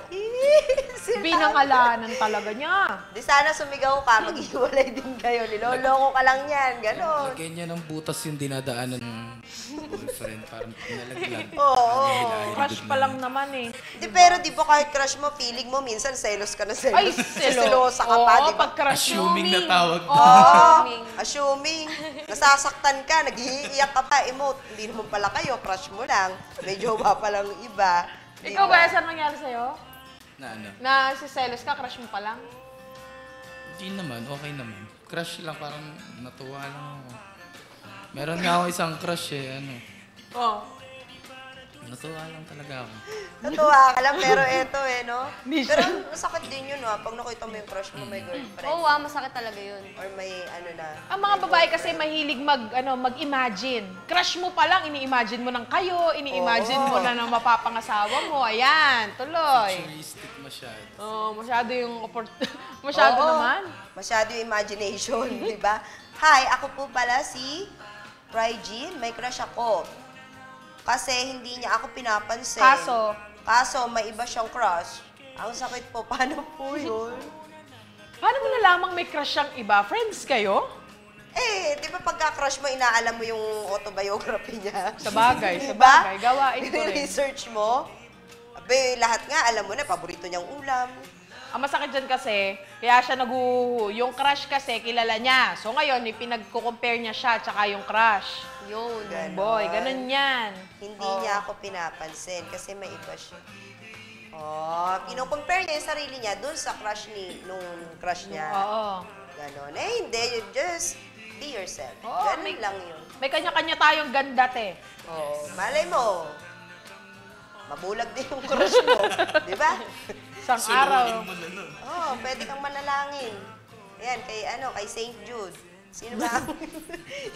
Binangalanan talaga niya. Di sana sumigaw ka, mag-iwalay din kayo. Niloloko ka lang yan, gano'n. Lagyan niya ng butas yung dinadaanan ng boyfriend. Parang pinalaglag. Oo. Crush pa lang naman eh. Pero di ba kahit crush mo, feeling mo minsan selos ka na selos. Ay, Selosa ka pa, di ba? pag crush Assuming na tawag Oo. Assuming. Assuming. Nasasaktan ka, nag-iiyak ka pa, emote. Hindi naman pala kayo, crush mo lang. May jowa pa lang iba. Di Ikaw ba, ba? saan nangyari sa'yo? Na ano? Na si Celos ka, crush mo pa lang? Hindi naman, okay naman. Crush lang, parang natuwa lang ako. Meron nga ako isang crush Oo. Natuwa lang talaga ako. Natuwa ka lang, pero eto no? Hindi Pero masakit din yun, pag nakita mo yung crush mo, may girlfriend. Oo, masakit talaga yun. Or may na. Ang mga babae kasi mahilig mag-imagine. Crush mo pa lang, ini-imagine mo ng kayo, ini-imagine mo na ng mapapangasawa mo. Ayan, tuloy. Futuristic masyado. Oh, masyado yung masyado Oo. naman. Masyado yung imagination, di ba? Hi, ako po pala si Rygene. May crush ako. Kasi hindi niya ako pinapansin. Kaso, may iba siyang crush. Ang sakit po, paano po yun? Paano mo nalamang may crush siyang iba? Friends kayo? Di ba pagka-crush mo, inaalam mo yung autobiography niya? Sa bagay, Diba? gawain ko rin. Research mo. Abe, lahat nga, alam mo na, paborito niyang ulam. Ang masakit dyan kasi, kaya siya yung crush kasi, kilala niya. So ngayon, pinagko-compare niya siya, tsaka yung crush. Yun. Ganon. Boy, ganun yan. Hindi niya ako pinapansin kasi may iba siya. Kino-compare niya yung sarili niya dun sa crush nung crush niya. Oo. Ganon. Hindi, you just be yourself. Oo, Ganon lang yun. May kanya-kanya tayong ganda, te. Malay mo, mabulag din yung crush mo. Di ba? Isang araw. Pwede kang manalangin. Ayan, kay Saint Jude. Sino ba ang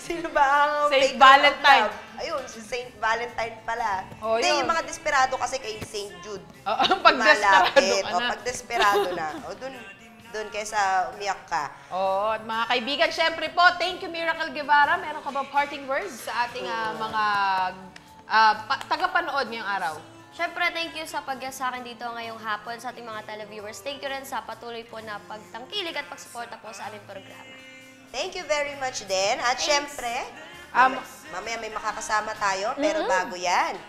Saint patron of Valentine. love? Ayun, si Saint Valentine pala. Oh, Hindi, yun. yung mga desperado kasi kay Saint Jude. Pag desperado Malapit. ka na. Pag desperado na. Dun kaysa umiyak ka. Oo, at mga kaibigan, syempre po, thank you Miracle Guevara. Meron ka ba parting words sa ating mga tagapanood ngayong araw? Siyempre, thank you sa pag-guest sa akin dito ngayong hapon sa ating mga televiewers. Thank you rin sa patuloy po na pagtangkilik at pagsuporta po sa aming programa. Thank you very much din. At syempre, mamaya may makakasama tayo, pero bago yan,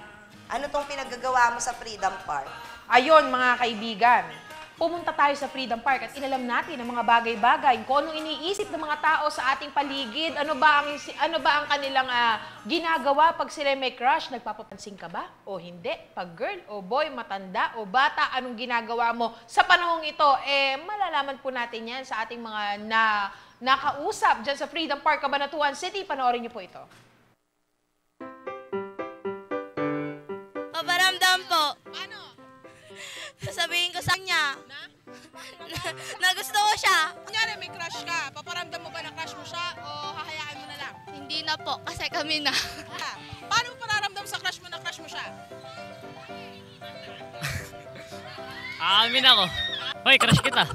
ano tong pinaggagawa mo sa Freedom Park? Ayon mga kaibigan, pumunta tayo sa Freedom Park at inalam natin ang mga bagay-bagay, kung anong iniisip ng mga tao sa ating paligid, ano ba ang kanilang ginagawa pag sila may crush, nagpapapansin ka ba o hindi? Pag girl o boy, matanda o bata, anong ginagawa mo sa panahong ito? Malalaman po natin yan sa ating mga nakausap dyan sa Freedom Park, Cabanatuan City. Panoorin niyo po ito. Paparamdam po. Ano? Sasabihin ko sa kanya. Na gusto ko siya. Kunyari may crush ka, paparamdam mo ba na crush mo siya o hahayaan mo na lang? Hindi na po, kasi kami na. Paano mo pararamdam sa crush mo na crush mo siya? Aamin ako. Hoy, crush kita.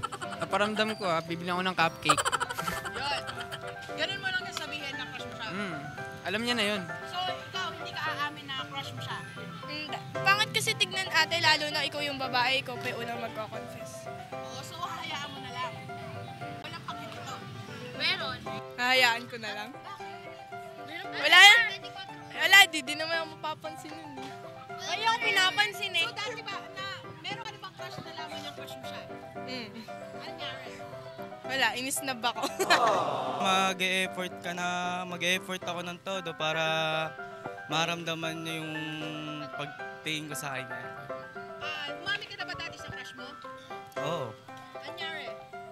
Naparamdam ko bibili ako ng cupcake. Yun. Ganun mo lang sabihin na crush mo siya. Alam niya na yun. So, ikaw, hindi ka aamin na crush mo siya? Pangit kasi tignan ate, lalo na ikaw yung babae, ikaw pa yung unang magko-confess. Oo, so hahayaan mo na lang. Walang kapit ito. Meron. Hahayaan ko na lang. Wala, di naman ako mapapansin nun eh. Ayaw pinapansin eh. So, dati ba, meron ka na bang crush na laman yung crush mo siya? Ano nangyari? Wala, inisnab ako. Mag-e-effort ako ng todo para maramdaman niya yung pagtingin ko sa kanya. Umami ka na ba dati sa crush mo? Oo, Ano nangyari?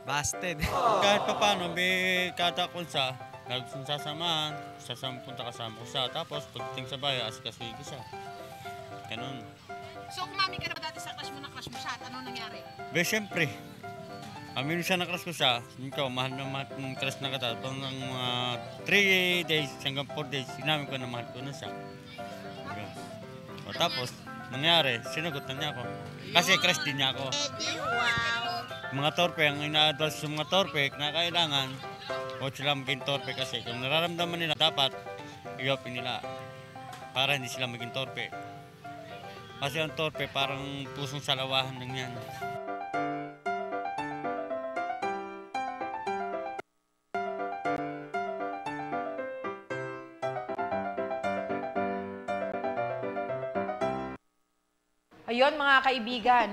busted. Kahit pa paano, may katakon siya. Nagsun sasamahan, punta kasama ko siya. Tapos pagdating sa bahay, asikasuhin ko siya. Ganun. So, umami ka na ba dati sa crush mo siya? At anong nangyari? Be, syempre. Amin siya na crush ko siya. Ikaw, mahal na mahal ng crush na kita. Pang mga 3 days hanggang 4 days, sinabi ko na mahal ko na siya. Ganun. O tapos, nangyari, sinagot na niya ako. Kasi crush din niya ako. Mga torpe, ang ina-advise sa mga torpe na kailangan, huwag sila maging torpe kasi kung nararamdaman nila, dapat i-open nila para hindi sila maging torpe. Kasi ang torpe, parang pusong salawahan lang yan. Ayun mga kaibigan,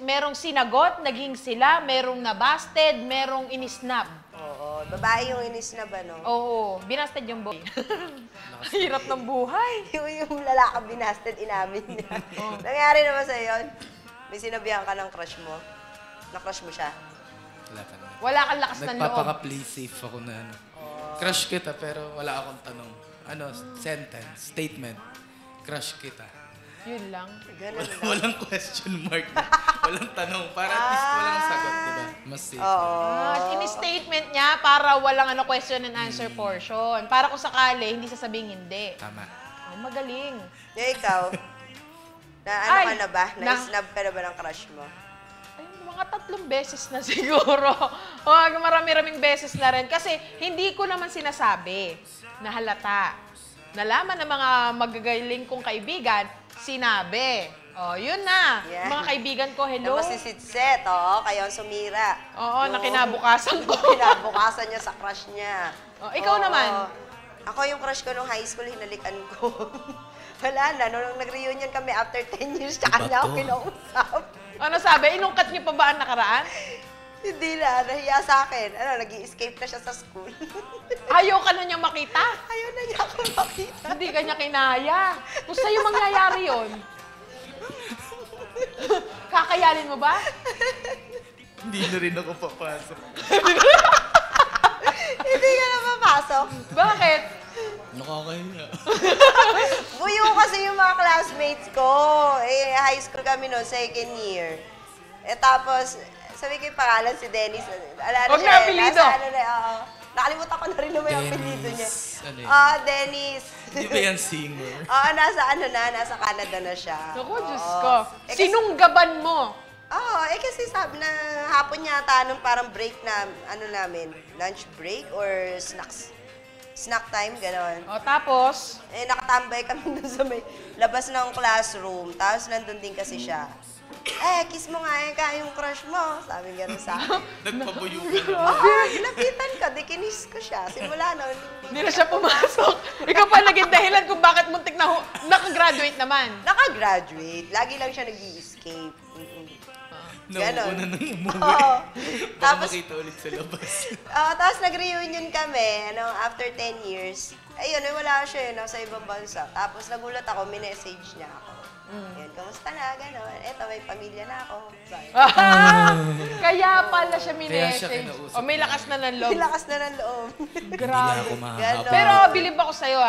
merong sinagot, naging sila, merong nabasted, merong inisnab. Oo, babae yung inis na ba, no? Oo, binasted yung boy. Hirap ng buhay. yung lalaki binasted, inamin niya. Nangyari naman sa'yo yun? May sinabihan ka ng crush mo? Na-crush mo siya? Wala ka na. Wala kang lakas ng loob. Nagpapaka-play safe ako na ano. Crush kita pero wala akong tanong. Sentence, statement. Crush kita. Yun lang. Ganun lang. Walang question mark. Walang tanong. Para at least walang sagot, di ba? Mas safe. In-statement niya para walang question and answer portion. Para kung sakali, hindi sasabing hindi. Tama. Magaling. Yung ikaw, ka na ba? Na-snub ka na ba ng crush mo? Ay, mga 3 beses na siguro. Marami-raming beses na rin. Kasi hindi ko naman sinasabi na halata. Nalaman ng mga magagaling kong kaibigan, sinabi. Yun na. Yeah. Mga kaibigan ko, hello. Tapos si Sitset, kayo ang sumira. Oo, na kinabukasan ko. Kinabukasan niya sa crush niya. Ikaw naman? Ako yung crush ko nung high school, hinalikan ko. Wala na, nung nag-reunion kami after 10 years, tsaka niya ako kinausap. Ano sabi? Inungkat niyo pa ba ang nakaraan? Hindi na, nahiya sa akin. Nag-i-escape na siya sa school. Ayaw ka na niya makita? Ayaw na niya ako makita. Hindi ka niya kinaya. Kung sa'yo mangyayari yun, kakayanin mo ba? Hindi na rin ako papasok. Hindi ka na papasok. Bakit? Nakakahiya. Buyo kasi yung mga classmates ko. High school kami noon, 2nd year. Tapos, sabi ko yung pangalan si Dennis. Huwag na apelido. Nakalimutan ko na rin naman yung apelido niya. Dennis. Hindi ba yan singer? Nasa Canada na siya. Naku, Diyos ko. Sinunggaban mo. Kasi sabi na hapon yata nung parang break na, namin, lunch break or snacks. snack time, gano'n. O, tapos? Eh, nakatambay kami dun sa may labas ng classroom. Tapos nandun din kasi siya. Kiss mo nga yung crush mo. Sabi gano'n sa akin. Nagpabuyukan. Oo, lapitan ka. Di kinis ko siya. Simula na. Hindi na siya pumasok. Ikaw pa naging dahilan kung bakit muntik na nakagraduate naman. Nakagraduate. Lagi lang siya nag-i-escape. Ganon. Nauna nang umuwi. Oo. Baka makita ulit sa labas. Tapos nag-reunion kami, after 10 years. Ayun, wala siya nasa ibang bansa. Tapos nagulat ako, minessage niya ako. Yan, kamusta na, gano'n. Eto, may pamilya na ako. Kaya pala siya Kaya siya minessage. kinausap O, may lakas na ng loob. May lakas na ng loob. Grabe. ako mahahabol. Ganon. Pero bilib ako sa'yo,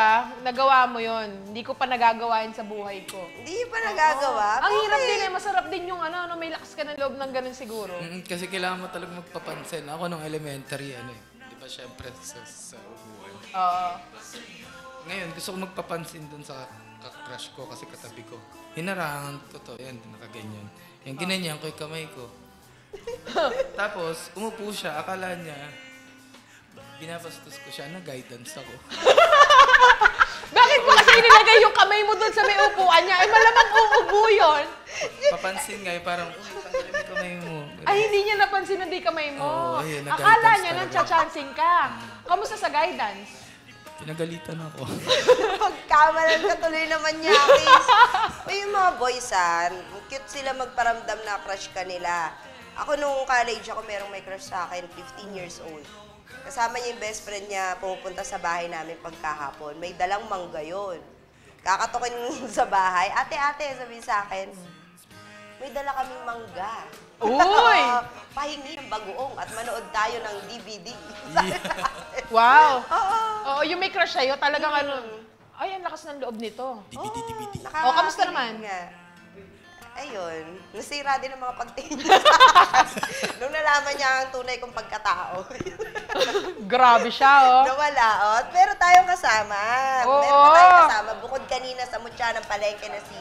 nagawa mo yon. Hindi ko pa nagagawa yun sa buhay ko. Hindi pa nagagawa. Ang hirap din masarap din yung may lakas ka ng loob ng ganun siguro. Kasi kailangan mo talaga magpapansin. Ako nung elementary, di ba syempre sa ubuan. Oo. Ngayon, gusto ko magpapansin dun sa crush ko kasi katabi ko. Hinarangan, totoo yan, nakaganyan. Yung ginanyan ko yung kamay ko. Tapos, umupo siya, akala niya, binabastos ko siya, na-guidance ako. Bakit mo kasi inilagay yung kamay mo dun sa may upuan niya? Malamang uubo yun. Papansin nga, parang, uy, tanggalin mo yung kamay mo. Ay, hindi niya napansin na di kamay mo. Oo, ayun, Akala na-guidance niya nang talaga. chachancing ka. Kamusta sa guidance? Pinagalitan ako. Pagkamalan ka tuloy naman niya, Kiss. Yung mga boys, cute sila magparamdam na crush ka nila. Ako nung college ako, merong may crush sa akin, 15 years old. Kasama niya yung best friend niya, pumupunta sa bahay namin pagkahapon. May dalang mangga yun. Kakatokin sa bahay, ate, sabi sa akin, may dala kaming mangga. Uy! Pahingi ng bagoong at manood tayo ng DVD. Wow! Oo, yung may crush sa'yo, talagang ay, ang lakas ng loob nito. DVD. O, kamusta naman? Ayun, nasira din ang mga pagtingin nung nalaman niya ang tunay kong pagkatao. Grabe siya, Nawala, Pero tayong kasama. Oo. Meron pa tayong kasama. Bukod kanina sa mutya ng palengke na si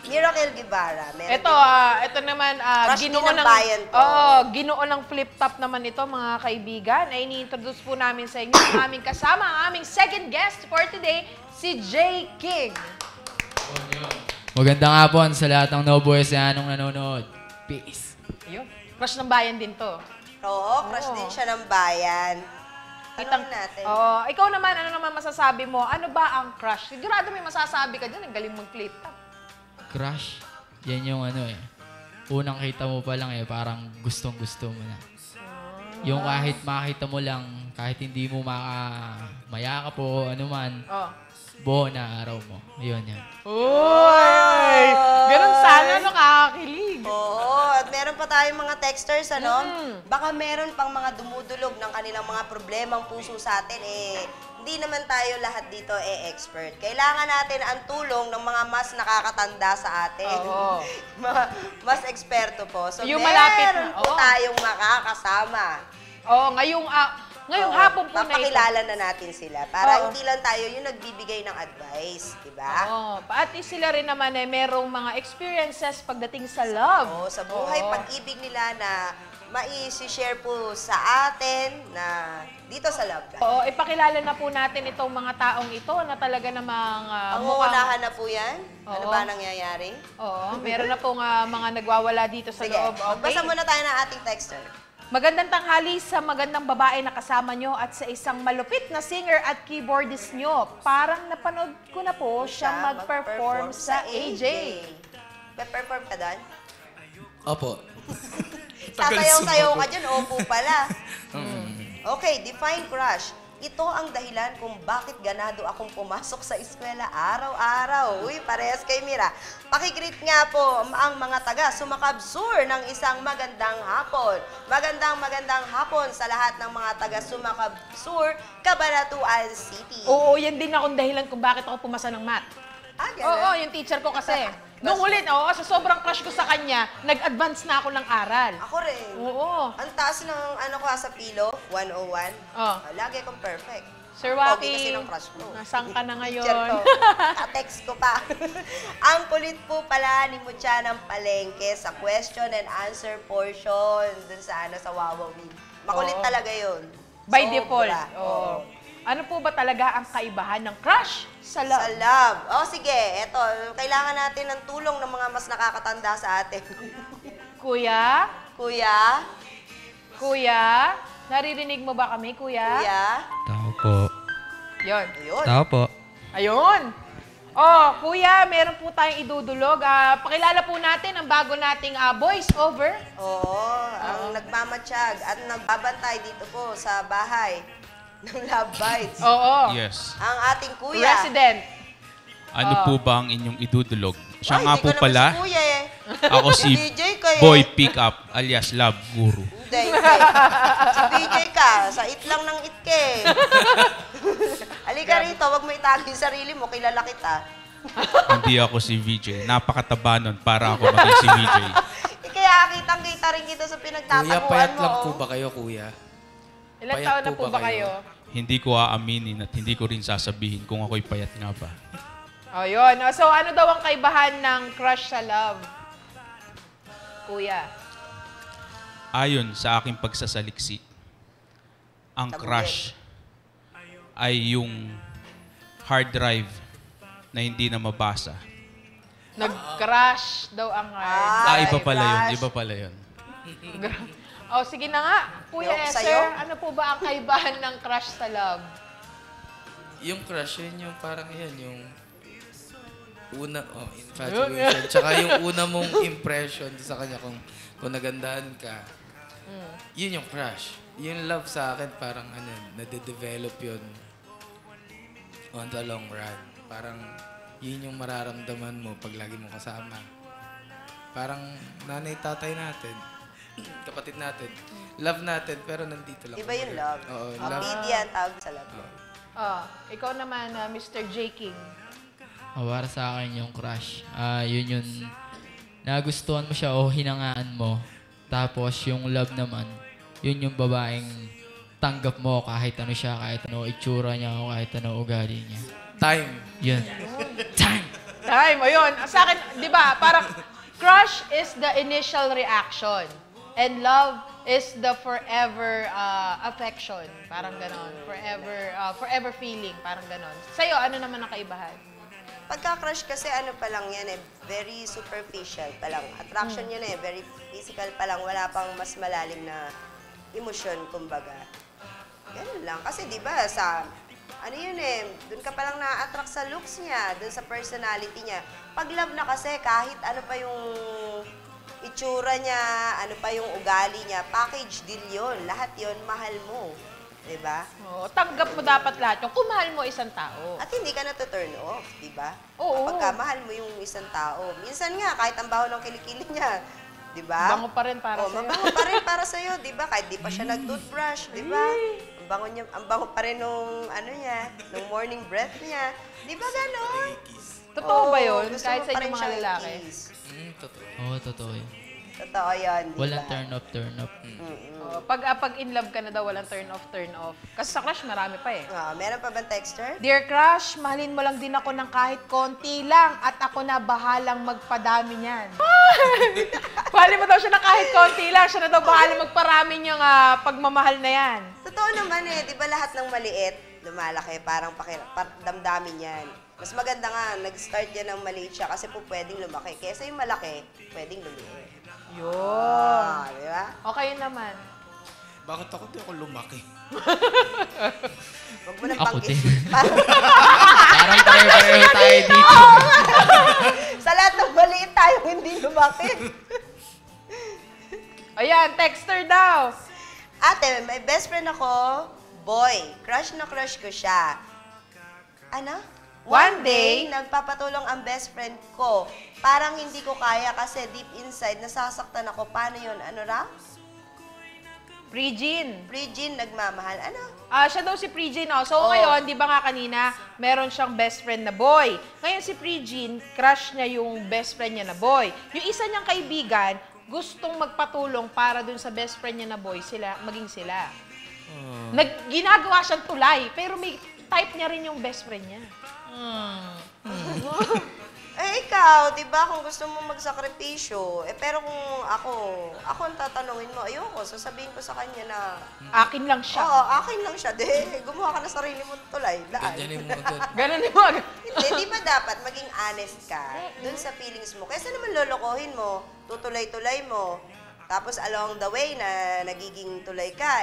Miracle Guevara. Ito naman, Crush din ng bayan to. ginoo ng flip-top naman ito, mga kaibigan. Ay, ini-introduce po namin sa inyo ang aming kasama, ang aming second guest for today, si J. King. Magandang hapon sa lahat ng Novoesianong nanonood. Peace. Ayun, crush ng bayan din to. Oo, crush din siya ng bayan. Tanongin natin. Ikaw naman, ano naman masasabi mo? Ano ba ang crush? Sigurado may masasabi ka dyan, ang galing mag-flip-top. Crush? Yan yung unang kita mo pa lang parang gustong-gusto mo na. Yung kahit makita mo lang, kahit hindi mo mayakap o ano man, buo na araw mo. Yun yan. Uy! Ganun sana, kakakilig. Oo, at meron pa tayong mga texters, Baka meron pang mga dumudulog ng kanilang mga problemang puso sa atin, hindi naman tayo lahat dito expert. Kailangan natin ang tulong ng mga mas nakakatanda sa atin. Oo. Mas eksperto po. So, Yung malapit na. meron po tayong makakasama. Ngayong hapon po na ito. Papakilala na natin sila para hindi lang tayo yung nagbibigay ng advice, di ba? At sila rin naman merong mga experiences pagdating sa love. Sa buhay, pag-ibig nila na mai-share po sa atin na dito sa Love Life. Ipakilala na po natin itong mga taong ito na talaga namang Pangungunahan na po yan? Ano ba nangyayari? Meron na pong mga nagwawala dito sa loob. Okay. Magbasa muna tayo ng ating texter. Magandang tanghali sa magandang babae na kasama nyo at sa isang malupit na singer at keyboardist nyo. Parang napanood ko na po siyang mag-perform sa AJ. May-perform ka doon? Opo. Sasayaw-sayaw ka dyan, opo pala. Okay, define crush. Ito ang dahilan kung bakit ganado akong pumasok sa eskwela araw-araw. Uy, parehas kay Mira. Pakigreet nga po ang mga taga Sumakabsur ng isang magandang hapon. Magandang hapon sa lahat ng mga taga Sumakabsur, Cabanatuan City. Oo, yan din akong dahilan kung bakit ako pumasa ng math. Oo, yung teacher ko kasi. Nung ulit, sa sobrang crush ko sa kanya, nag-advance na ako ng aral. Ako rin. Oo. Ang taas ng sa pilo, 101. Lagi akong perfect. Sir Waki, Pogi kasi ng crush mo. Nasaan ka na ngayon? Teacher ko. Ka-text ko pa. Ang kulit po pala ni Mutya ng palengke sa question and answer portion dun sa sa Wawawin. Makulit talaga yun. By Sobra. default. Ano po ba talaga ang kaibahan ng crush sa love? Sa love. O sige, eto. Kailangan natin ng tulong ng mga mas nakakatanda sa atin. Kuya? Kuya? Kuya? Naririnig mo ba kami, kuya? Kuya? Tao po. Yun. Ayun. Tao po. Ayun. Oh, kuya, meron po tayong idudulog. Pakilala po natin ang bago nating voice over. Oo, ang nagmamatsyag at nagbabantay dito po sa bahay ng Love Bites. Oo. Yes. Ang ating kuya. Resident. Ano po ba ang inyong idudulog? Siya Ay, nga hindi po ko naman pala. si kuya eh. Ako si DJ ka eh. Boy Pickup alias Love Guru. Hindi, hindi. Si DJ ka, sa it lang ng it ka eh. Halika rito, wag mo itago yung sarili mo, kilala kita. Hindi ako si VJ. Napakataba nun para ako maging si VJ. Kaya kitang-kita rin kita sa Kuya, pinagtataguan payat mo. lang po oh. ba kayo, kuya? Ilang Payat taon na po po ba ba kayo? Hindi ko aaminin at hindi ko rin sasabihin kung ako'y payat nga ba. Oh, yun. So, ano daw ang kaibahan ng crush sa love? Kuya. Ayon sa aking pagsasaliksik, ang crush ay yung hard drive na hindi na mabasa. Nag-crash daw ang heart. Iba pala yun. Iba pala yun. Oh, sige na nga. Kuya Ewan ko Esther, sa'yo. ano po ba ang kaibahan ng crush sa love? Yung crush, yun yung parang yan, yung infatuation. Tsaka yung una mong impression sa kanya kung nagandahan ka. Yun yung crush. Yung love sa akin, parang nade-develop yun on the long run. Parang yun yung mararamdaman mo pag lagi mo kasama. Parang nanay, tatay natin, kapatid natin, love natin, pero nandito lang. Iba yung love. Oo, Ang love. media ang tawag sa love. Ikaw naman, Mr. J. King. Para sa akin yung crush, yun yung nagustuhan mo siya o hinangaan mo. Tapos yung love naman, yun yung babaeng tanggap mo kahit ano siya, kahit ano itsura niya o kahit ano ugali niya. Time. Yun. Time, ayun. Sa akin, di ba, parang crush is the initial reaction. And love is the forever affection. Parang ganon. Forever feeling. Parang ganon. Sa'yo, ano naman ang kaibahan? Pagka-crush kasi ano pa lang yan eh, very superficial pa lang. Attraction yun eh, very physical pa lang. Wala pang mas malalim na emosyon, kumbaga. Ganun lang. Kasi di ba sa, ano yun eh, dun ka palang na-attract sa looks niya, dun sa personality niya. Pag love na kasi, kahit ano pa yung itsura niya, ano pa yung ugali niya, package deal yun. Lahat yun, mahal mo. Diba? Oo, tanggap mo dapat lahat yung kung mahal mo isang tao. At hindi ka na-turn off, diba? Oo. Pagka mahal mo yung isang tao. Minsan nga, kahit ang baho ng kilikili niya, diba? Bango pa rin para sa'yo. Mabango pa rin para sa'yo, diba? Kahit di pa siya nag-toothbrush, diba? Ang bango pa rin nung, ano niya, nung morning breath niya. Diba ganon? Totoo ba yun? Gusto Kahit mo sa pa rin inyong mga siyang lalaki? i-kiss. Totoo. Oo, totoo yun. Totoo yun, diba? Walang turn up. Pag in love ka na daw, walang turn off. Kasi sa crush, marami pa eh. Meron pa bang texter? Dear crush, mahalin mo lang din ako ng kahit konti lang at ako na bahalang magpadami niyan. Mahalin mo daw siya ng kahit konti lang. Siya na daw bahalang magparami niyang pagmamahal na yan. Totoo naman eh, di ba lahat ng maliit, lumalaki, parang damdamin yan. Mas maganda nga, nag-start yan ng maliit siya kasi po pwedeng lumaki. Kesa yung malaki, pwedeng lumiit. Yun. Di ba? Okay naman. Bakit ako di ako lumaki? Huwag mo nang Ako panggit. din. Parang pareho-pareho tayo dito. Sa lahat ng maliit tayo, hindi lumaki. Ayan, texter daw. Ate, may best friend ako, boy. Crush na crush ko siya. Ano? One day, nagpapatulong ang best friend ko. Parang hindi ko kaya kasi deep inside, nasasaktan ako. Paano yun? Ano raw? Pre-Jean. Pre-Jean, nagmamahal. Ano? Siya daw si Pre-Jean. So ngayon, di ba nga kanina, meron siyang best friend na boy. Ngayon si Pre-Jean, crush niya yung best friend niya na boy. Yung isa niyang kaibigan, gustong magpatulong para dun sa best friend niya na boy, maging sila. Ginagawa siyang tulay, pero may type niya rin yung best friend niya. Eh, ikaw, di ba, kung gusto mo magsakripisyo, pero kung ako ang tatanungin mo, ayoko, sasabihin ko sa kanya na, akin lang siya. Oo, akin lang siya. Gumawa ka na sarili mo tulay. Ganyanin mo agad. Ganon mo agad. Hindi, di ba dapat maging honest ka dun sa feelings mo? Kaysa naman lolokohin mo, tutulay-tulay mo, tapos along the way na nagiging tulay ka,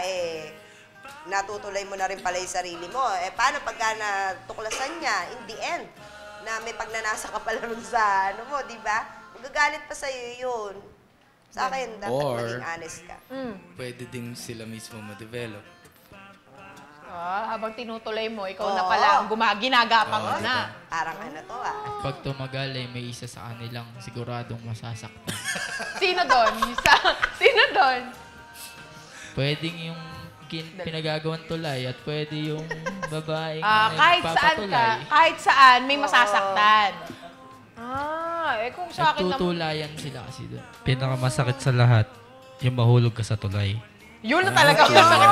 natutulay mo na rin pala yung sarili mo. Paano pagka natuklasan niya, in the end, na may pagnanasa ka pala rin sa mo, di ba? Magagalit pa sa'yo yun. Sa akin, dapat maging honest ka. Pwede din sila mismo ma-develop. Habang tinutuloy mo, ikaw na pala ang ginagapang mo na. Parang ano to Pag tumagal may isa sa kanilang siguradong masasaktan. Sino doon? Sino doon? Pwedeng yung pinagagawan tulay at pwede yung babaeng kahit saan may masasaktan. Kung sa akin tutulayan sila kasi doon. Pinakamasakit sa lahat, yung mahulog ka sa tulay. Yun na talaga masakit.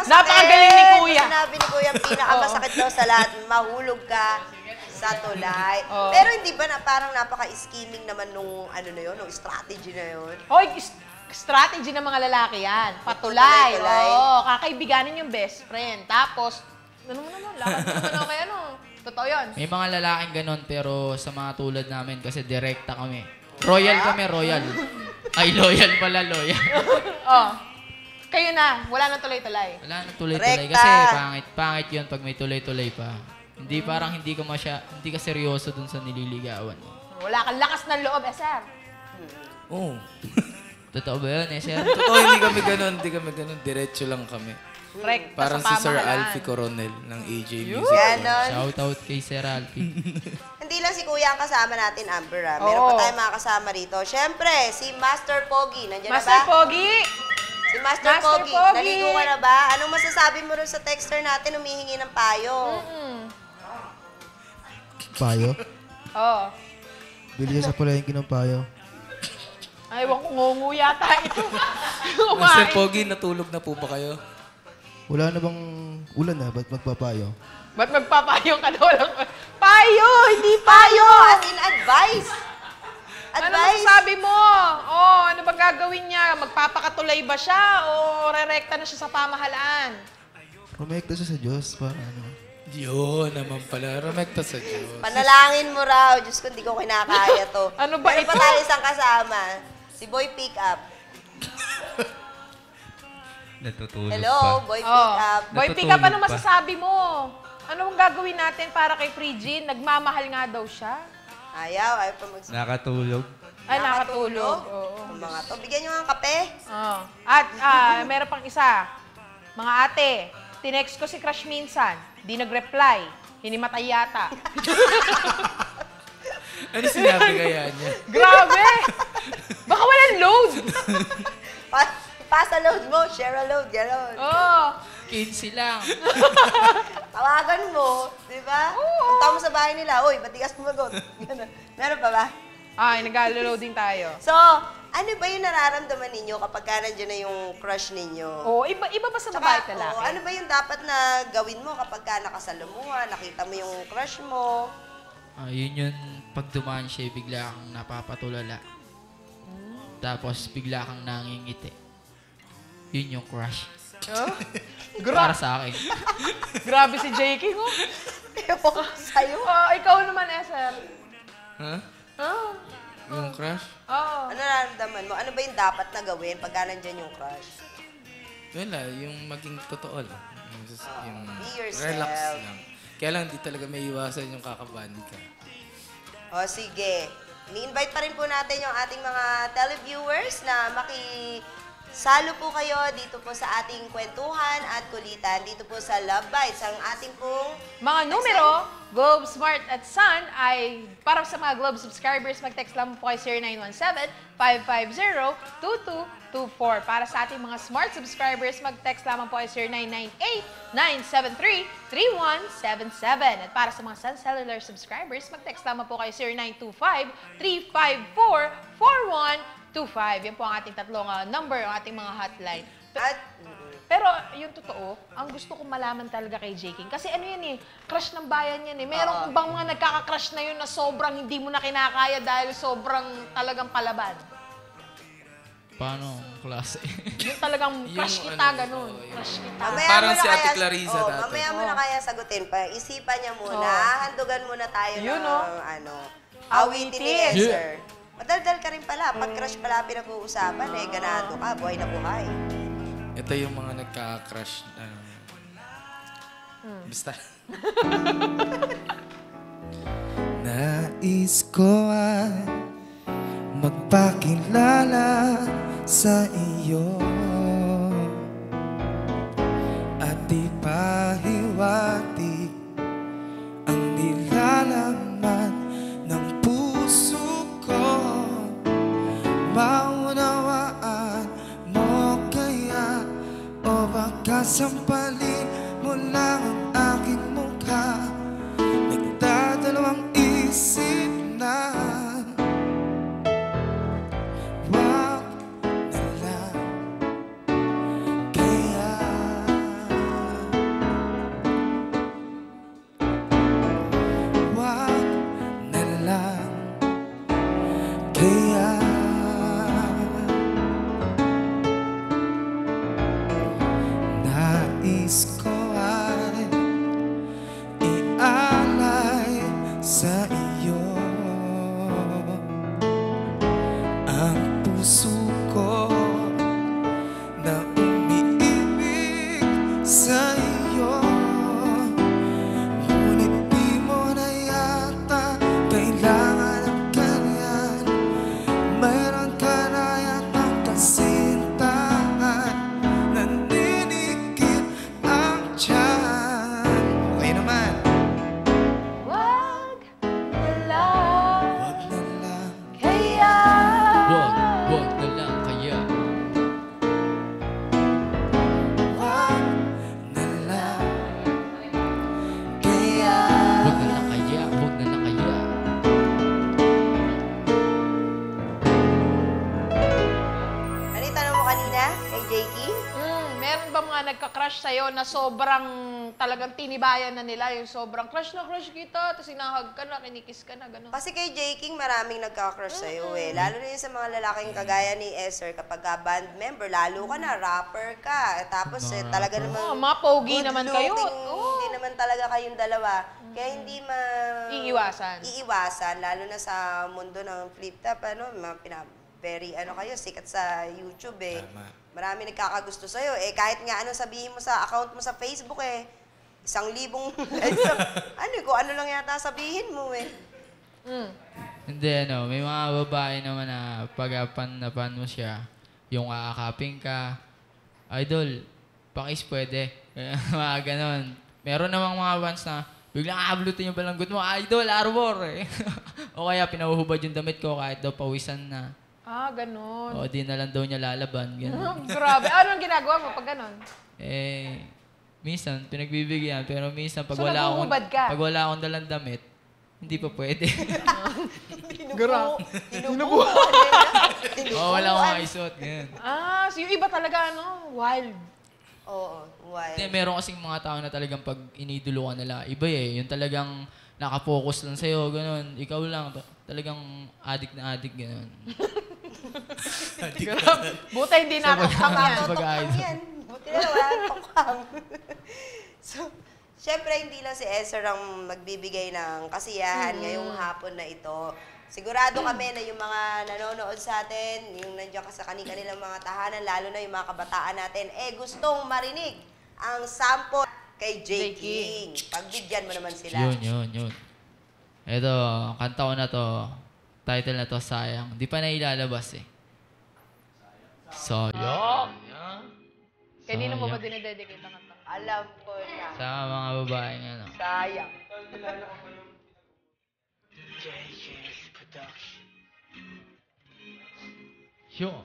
Napakagaling ni Kuya. Sinabi ni Kuya, pinakamasakit daw sa lahat, mahulog ka sa tulay. Pero hindi ba na parang napaka-scheming naman nung nung strategy na yun? Hoy, strategy ng mga lalaki yan. Patulay. Oo, kakaibiganin yung best friend. Tapos, lakad naman kaya Totoo yun. May mga lalaking ganon, pero sa mga tulad namin, kasi direkta kami. Royal kami, royal. Ay, loyal pala, loyal. Kayo na, wala nang tuloy-tuloy. Wala nang tuloy-tuloy. Kasi pangit yun pag may tuloy-tuloy pa. Hindi parang hindi ka seryoso dun sa nililigawan. Wala kang lakas ng loob, sir. Oo. Totoo ba yun, sir? Totoo, hindi kami ganun. Diretso lang kami. Correct. Parang si Sir Alfie Coronel ng AJ Music. Shout out kay Sir Alfie. Hindi lang si Kuya ang kasama natin, Amber. Meron pa tayong mga kasama rito. Siyempre, si Master Pogi. Nandiyan na ba? Master Pogi! Si Master Pogi. Naligo ka na ba? Anong masasabi mo rin sa texter natin humihingi ng payo? Payo? Oo. Bili siya sa palengke ng payo. Ay, ewan ko ngungu yata ito. Master Pogi, natulog na po ba kayo? Wala na bang ulan na? Ba't magpapayo? Ba't magpapayo ka daw lang? Payo! Hindi payo! As in advice! Ano masasabi mo? Ano ba gagawin niya? Magpapakatuloy ba siya? O rerekta na siya sa pamahalaan? Rumekta siya sa Diyos para Yun naman pala. Rumekta sa Diyos. Panalangin mo raw. Diyos ko, hindi ko kinakaya to. Ano ba ito? Pa tayo isang kasama. Si Boy Pick Up. Natutulog Hello, Boy Pick Up. Boy Pick Up, ano masasabi mo? Ano ang gagawin natin para kay Frigid? Nagmamahal nga daw siya. Ayaw pa magsasabi. Nakatulog. Ay, nakatulog. Oo. Mga to. Bigyan nyo nga ng kape. At meron pang isa. Mga ate, tinext ko si Crush minsan. Di nag-reply. Hinimatay yata. Ano sinabi kaya niya? Grabe! Baka walang load. Pass a load mo, share a load, gano'n. 15 lang. Tawagan mo, di ba? Punta mo sa bahay nila, uy, ba't di ka sumagot? Meron pa ba? Nag-loading tayo. So, ano ba yung nararamdaman ninyo kapag nandiyan na yung crush ninyo? Iba ba sa babae at lalaki? Ano ba yung dapat na gawin mo kapag nakasalamuha, nakita mo yung crush mo? Yun pag dumaan siya, bigla kang napapatulala. Tapos bigla kang nangingiti. Yun yung crush. Para sa akin. Grabe si JK, oh. Ewan sa'yo. Ikaw naman, Esel. Yung crush? Ano nararamdaman mo? Ano ba yung dapat na gawin pag nandyan yung crush? Wala, yung maging totoo lang. Yung be yourself. relax lang. Kaya lang, di talaga may iwasan yung kakabahan ka. Sige. Ni-invite pa rin po natin yung ating mga televiewers na makisalo po kayo dito po sa ating kwentuhan at kulitan. Dito po sa Love Bites. Ang ating pong mga numero, Globe, Smart at Sun ay para sa mga Globe subscribers, mag-text lang po kayo 0917-550-2224. Para sa ating mga Smart subscribers, mag-text lamang po kayo 0998-973-3177. At para sa mga Sun Cellular subscribers, mag-text lamang po kayo 0925-354-4125. Yan po ang ating tatlong number, ang ating mga hotline. At Pero yung totoo, ang gusto kong malaman talaga kay J. King, kasi ano yan eh, crush ng bayan yan eh. Meron bang mga nagkaka-crush na yun na sobrang hindi mo na kinakaya dahil sobrang talagang palaban? Paano klase? Yung talagang crush kita, ganun. Crush kita. Parang si Ate Clarissa dati. Mamaya mo na kaya sagutin pa. Isipan niya muna. Handugan muna tayo Yun, ng awitin ni Esther. Madaldal ka rin pala. Pag crush pala pinag-uusapan, ganado ka. Buhay na buhay. Ito yung mga nagka-crush. Basta. Nais ko ay magpakilala sa iyo at ipahiwatig ang nilalaman ng puso ko. Maunawaan mo kaya o baka sampalin mo lang ang aking mukha. Nagdadalawang isip na wag na lang kaya. Wag na lang kaya. Nais ko ay ialay sa iyo ang puso ko na umiibig sa iyo. Ngunit di mo na yata kailangan ng ganyan. Mayroon ka na yatang kasintahan, naninikip ang tiyan. Okay naman. Wag na lang kaya. Wag na lang kaya. Wag na lang kaya. Wag na lang kaya. Wag na lang kaya. Ano yung tanong mo kanina kay J. King? Meron ba mga nagka-crush sa'yo na sobrang talagang tinibayan na nila, yung sobrang crush na crush kita, tapos sinahag ka na, kinikiss ka na, gano'n? Kasi kay J. King, maraming nagka-crush sa'yo eh. Lalo na yun sa mga lalaking kagaya ni Esther, kapag band member, lalo ka na, rapper ka. Tapos talaga namang mga pogi good naman kayo. looking, hindi naman talaga kayong dalawa. Kaya hindi iiwasan, lalo na sa mundo ng flip-top, very kayo, sikat sa YouTube eh. Marami nagkakagusto sa'yo. Eh, kahit nga anong sabihin mo sa account mo sa Facebook eh, 1,000 likes. Kung ano lang yata sabihin mo eh. Hindi, may mga babae naman na pag-napan mo siya, yung aakapin ka, idol, pakis pwede. Mga ganon. Meron namang mga fans na biglang aablutin yung balanggot mo, idol, arbor eh. O kaya pinahuhubad yung damit ko kahit daw pawisan na. Ah, ganun. O di na lang daw niya lalaban. Ganon. Grabe. Ano ang ginagawa mo pag ganun? Minsan, pinagbibigyan. Pero minsan, pag So, wala naghuhubad ka? pag wala akong dalang damit, hindi pa pwede. Wala akong maisuot. Ganyan. So yung iba talaga, wild. Oo, wild. Hindi, meron kasing mga tao na talagang pag inidolo ka nila, iba eh. Yung talagang nakapokus lang sa'yo, gano'n. Ikaw lang, talagang addict na addict, gano'n. Buta hindi nakakam yan. Buti na wala tokam. So, syempre hindi lang si Esther ang magbibigay ng kasiyahan ngayong hapon na ito. Sigurado kami na yung mga nanonood sa atin, yung nandiyan ka sa kanilang mga tahanan, lalo na yung mga kabataan natin, gustong marinig ang sample kay J. King. Pagbigyan mo naman sila. Yun. Ito, kanta ko na to. Title na to, Sayang. Di pa na ilalabas eh. Sayang. Kanino mo ba dinededicate ang kanta? Alam ko na. Sa mga babae nga, Sayang. Yun.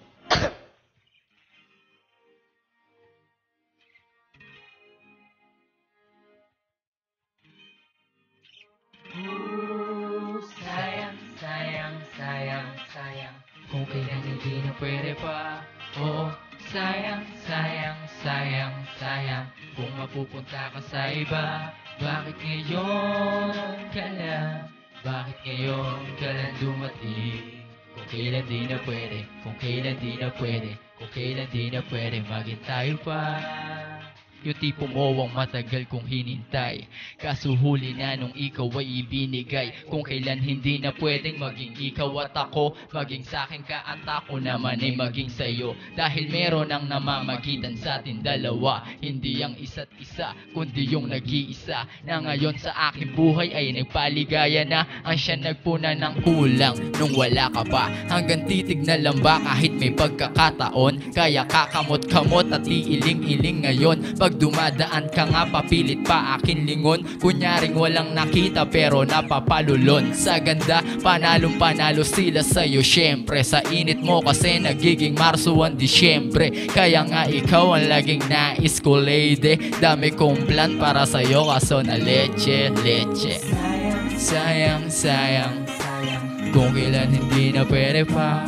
Sayang. Kung kailan hindi na pwede pa. Oo, sayang. mapupunta ka sa iba? Bakit ngayon ka lang? Bakit ngayon ka lang dumating? Kung kailan di na pwede, kung kailan di na pwede, kung kailan di na pwede, maging tayo pa. Yung tipo mo ang matagal kong hinintay, kaso huli na nung ikaw ay ibinigay. Kung kailan hindi na pwedeng maging ikaw at ako, maging sa'kin ka at ako naman ay maging sa'yo. Dahil meron ang namamagitan sa atin dalawa, hindi ang isa't isa, kundi yung nag-iisa, na ngayon sa aking buhay ay nagpaligaya na. Ang siya nagpuna ng kulang nung wala ka pa, hanggang titig na lang ba kahit may pagkakataon. Kaya kakamot-kamot at iiling-iling ngayon. Pag dumadaan ka nga papilit pa akin lingon, kunyaring walang nakita pero napapalulon. Sa ganda panalong panalo sila sa'yo, syempre sa init mo kasi nagiging Marso ang Disyembre. Kaya nga ikaw ang laging nais ko lady, dami kong plan para sa'yo kaso na leche, leche. Sayang, sayang, kung kailan hindi na pwede pa.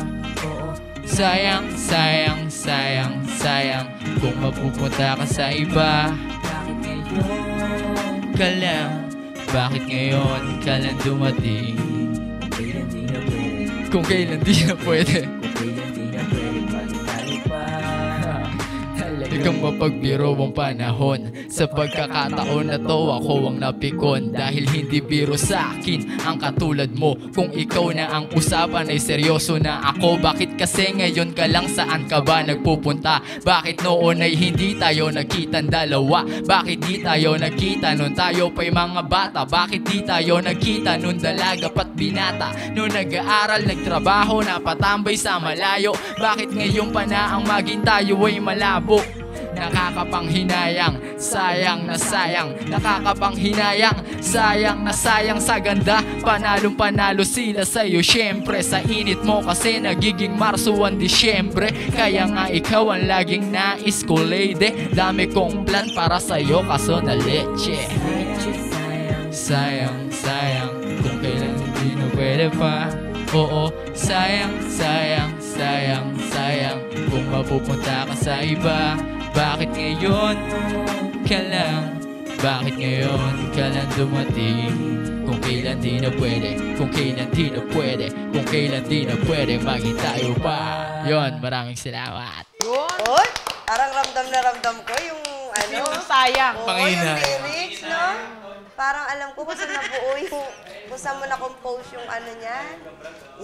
Sayang, sayang, sayang, sayang, kung mapupunta ka sa iba. Bakit ngayon ka lang? Bakit ngayon ka lang dumating? Kung kailan di na pwede, kung kailan di na pwede, bakit tayo pa? Ikaw mapagbiro ang panahon, sa pagkakataon na to ako ang napikon. Dahil hindi biro sa akin ang katulad mo, kung ikaw na ang usapan ay seryoso na ako. Bakit kasi ngayon ka lang, saan ka ba nagpupunta? Bakit noon ay hindi tayo nagkitang dalawa? Bakit di tayo nagkita nun tayo pa'y mga bata? Bakit di tayo nagkita nun dalaga pat binata? Noon nag-aaral, nagtrabaho, napatambay sa malayo. Bakit ngayon pa na ang maging tayo ay malabo? Nakakapanghinayang, sayang na sayang, nakakapanghinayang, sayang na sayang. Sa ganda, panalong panalo sila sa'yo, syempre sa init mo kasi nagiging Marso ang Disyembre. Kaya nga ikaw ang laging nais ko lady, dami kong plan para sa'yo kaso na leche. Sayang, sayang, kung kailan hindi na pwede pa. Oo, sayang, sayang, sayang, sayang, kung mapupunta ka sa iba. Bakit ngayon ka lang? Bakit ngayon ka lang dumating? Kung kailan di na pwede, kung kailan di na pwede, kung kailan di na pwede, maging tayo pa. Yon, maraming salamat. Oy, parang ramdam na ramdam ko yung ano. Yung sayang. Oo, yung lyrics, no? Parang alam ko kung saan nabuo yung, kung saan mo na-compose yung ano niyan.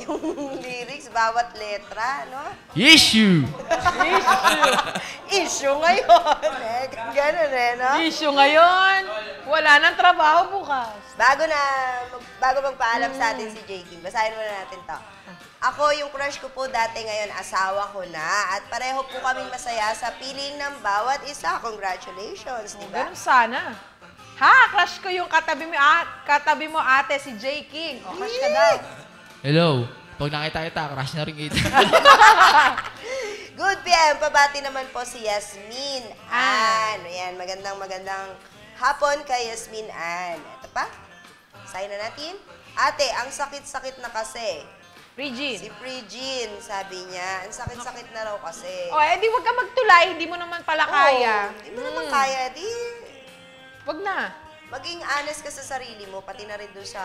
Yung lyrics, bawat letra, no? Issue! Issue ngayon, eh. Ganun eh, no? Issue ngayon, wala nang trabaho bukas. Bago magpaalam sa atin si J.King, basahin muna natin to. Ako, yung crush ko po dati ngayon, asawa ko na. At pareho po kaming masaya sa piling ng bawat isa. Congratulations, di ba? Ganun sana. Ha, crush ko yung katabi mo ate, si J.King. O, crush ka daw. Hello, pag nakita kita, crush na rin kita. Good PM, pabati naman po si Yasmin Ann. Ayan, magandang hapon kay Yasmin Ann. Ito pa, sign na natin. Ate, ang sakit-sakit na kasi. Regine. Si Regine, sabi niya. Ang sakit-sakit na raw kasi. O, di wag ka magtulay, hindi mo naman pala kaya. Hindi mo naman kaya, di. Wag na. Maging honest ka sa sarili mo, pati na rin doon sa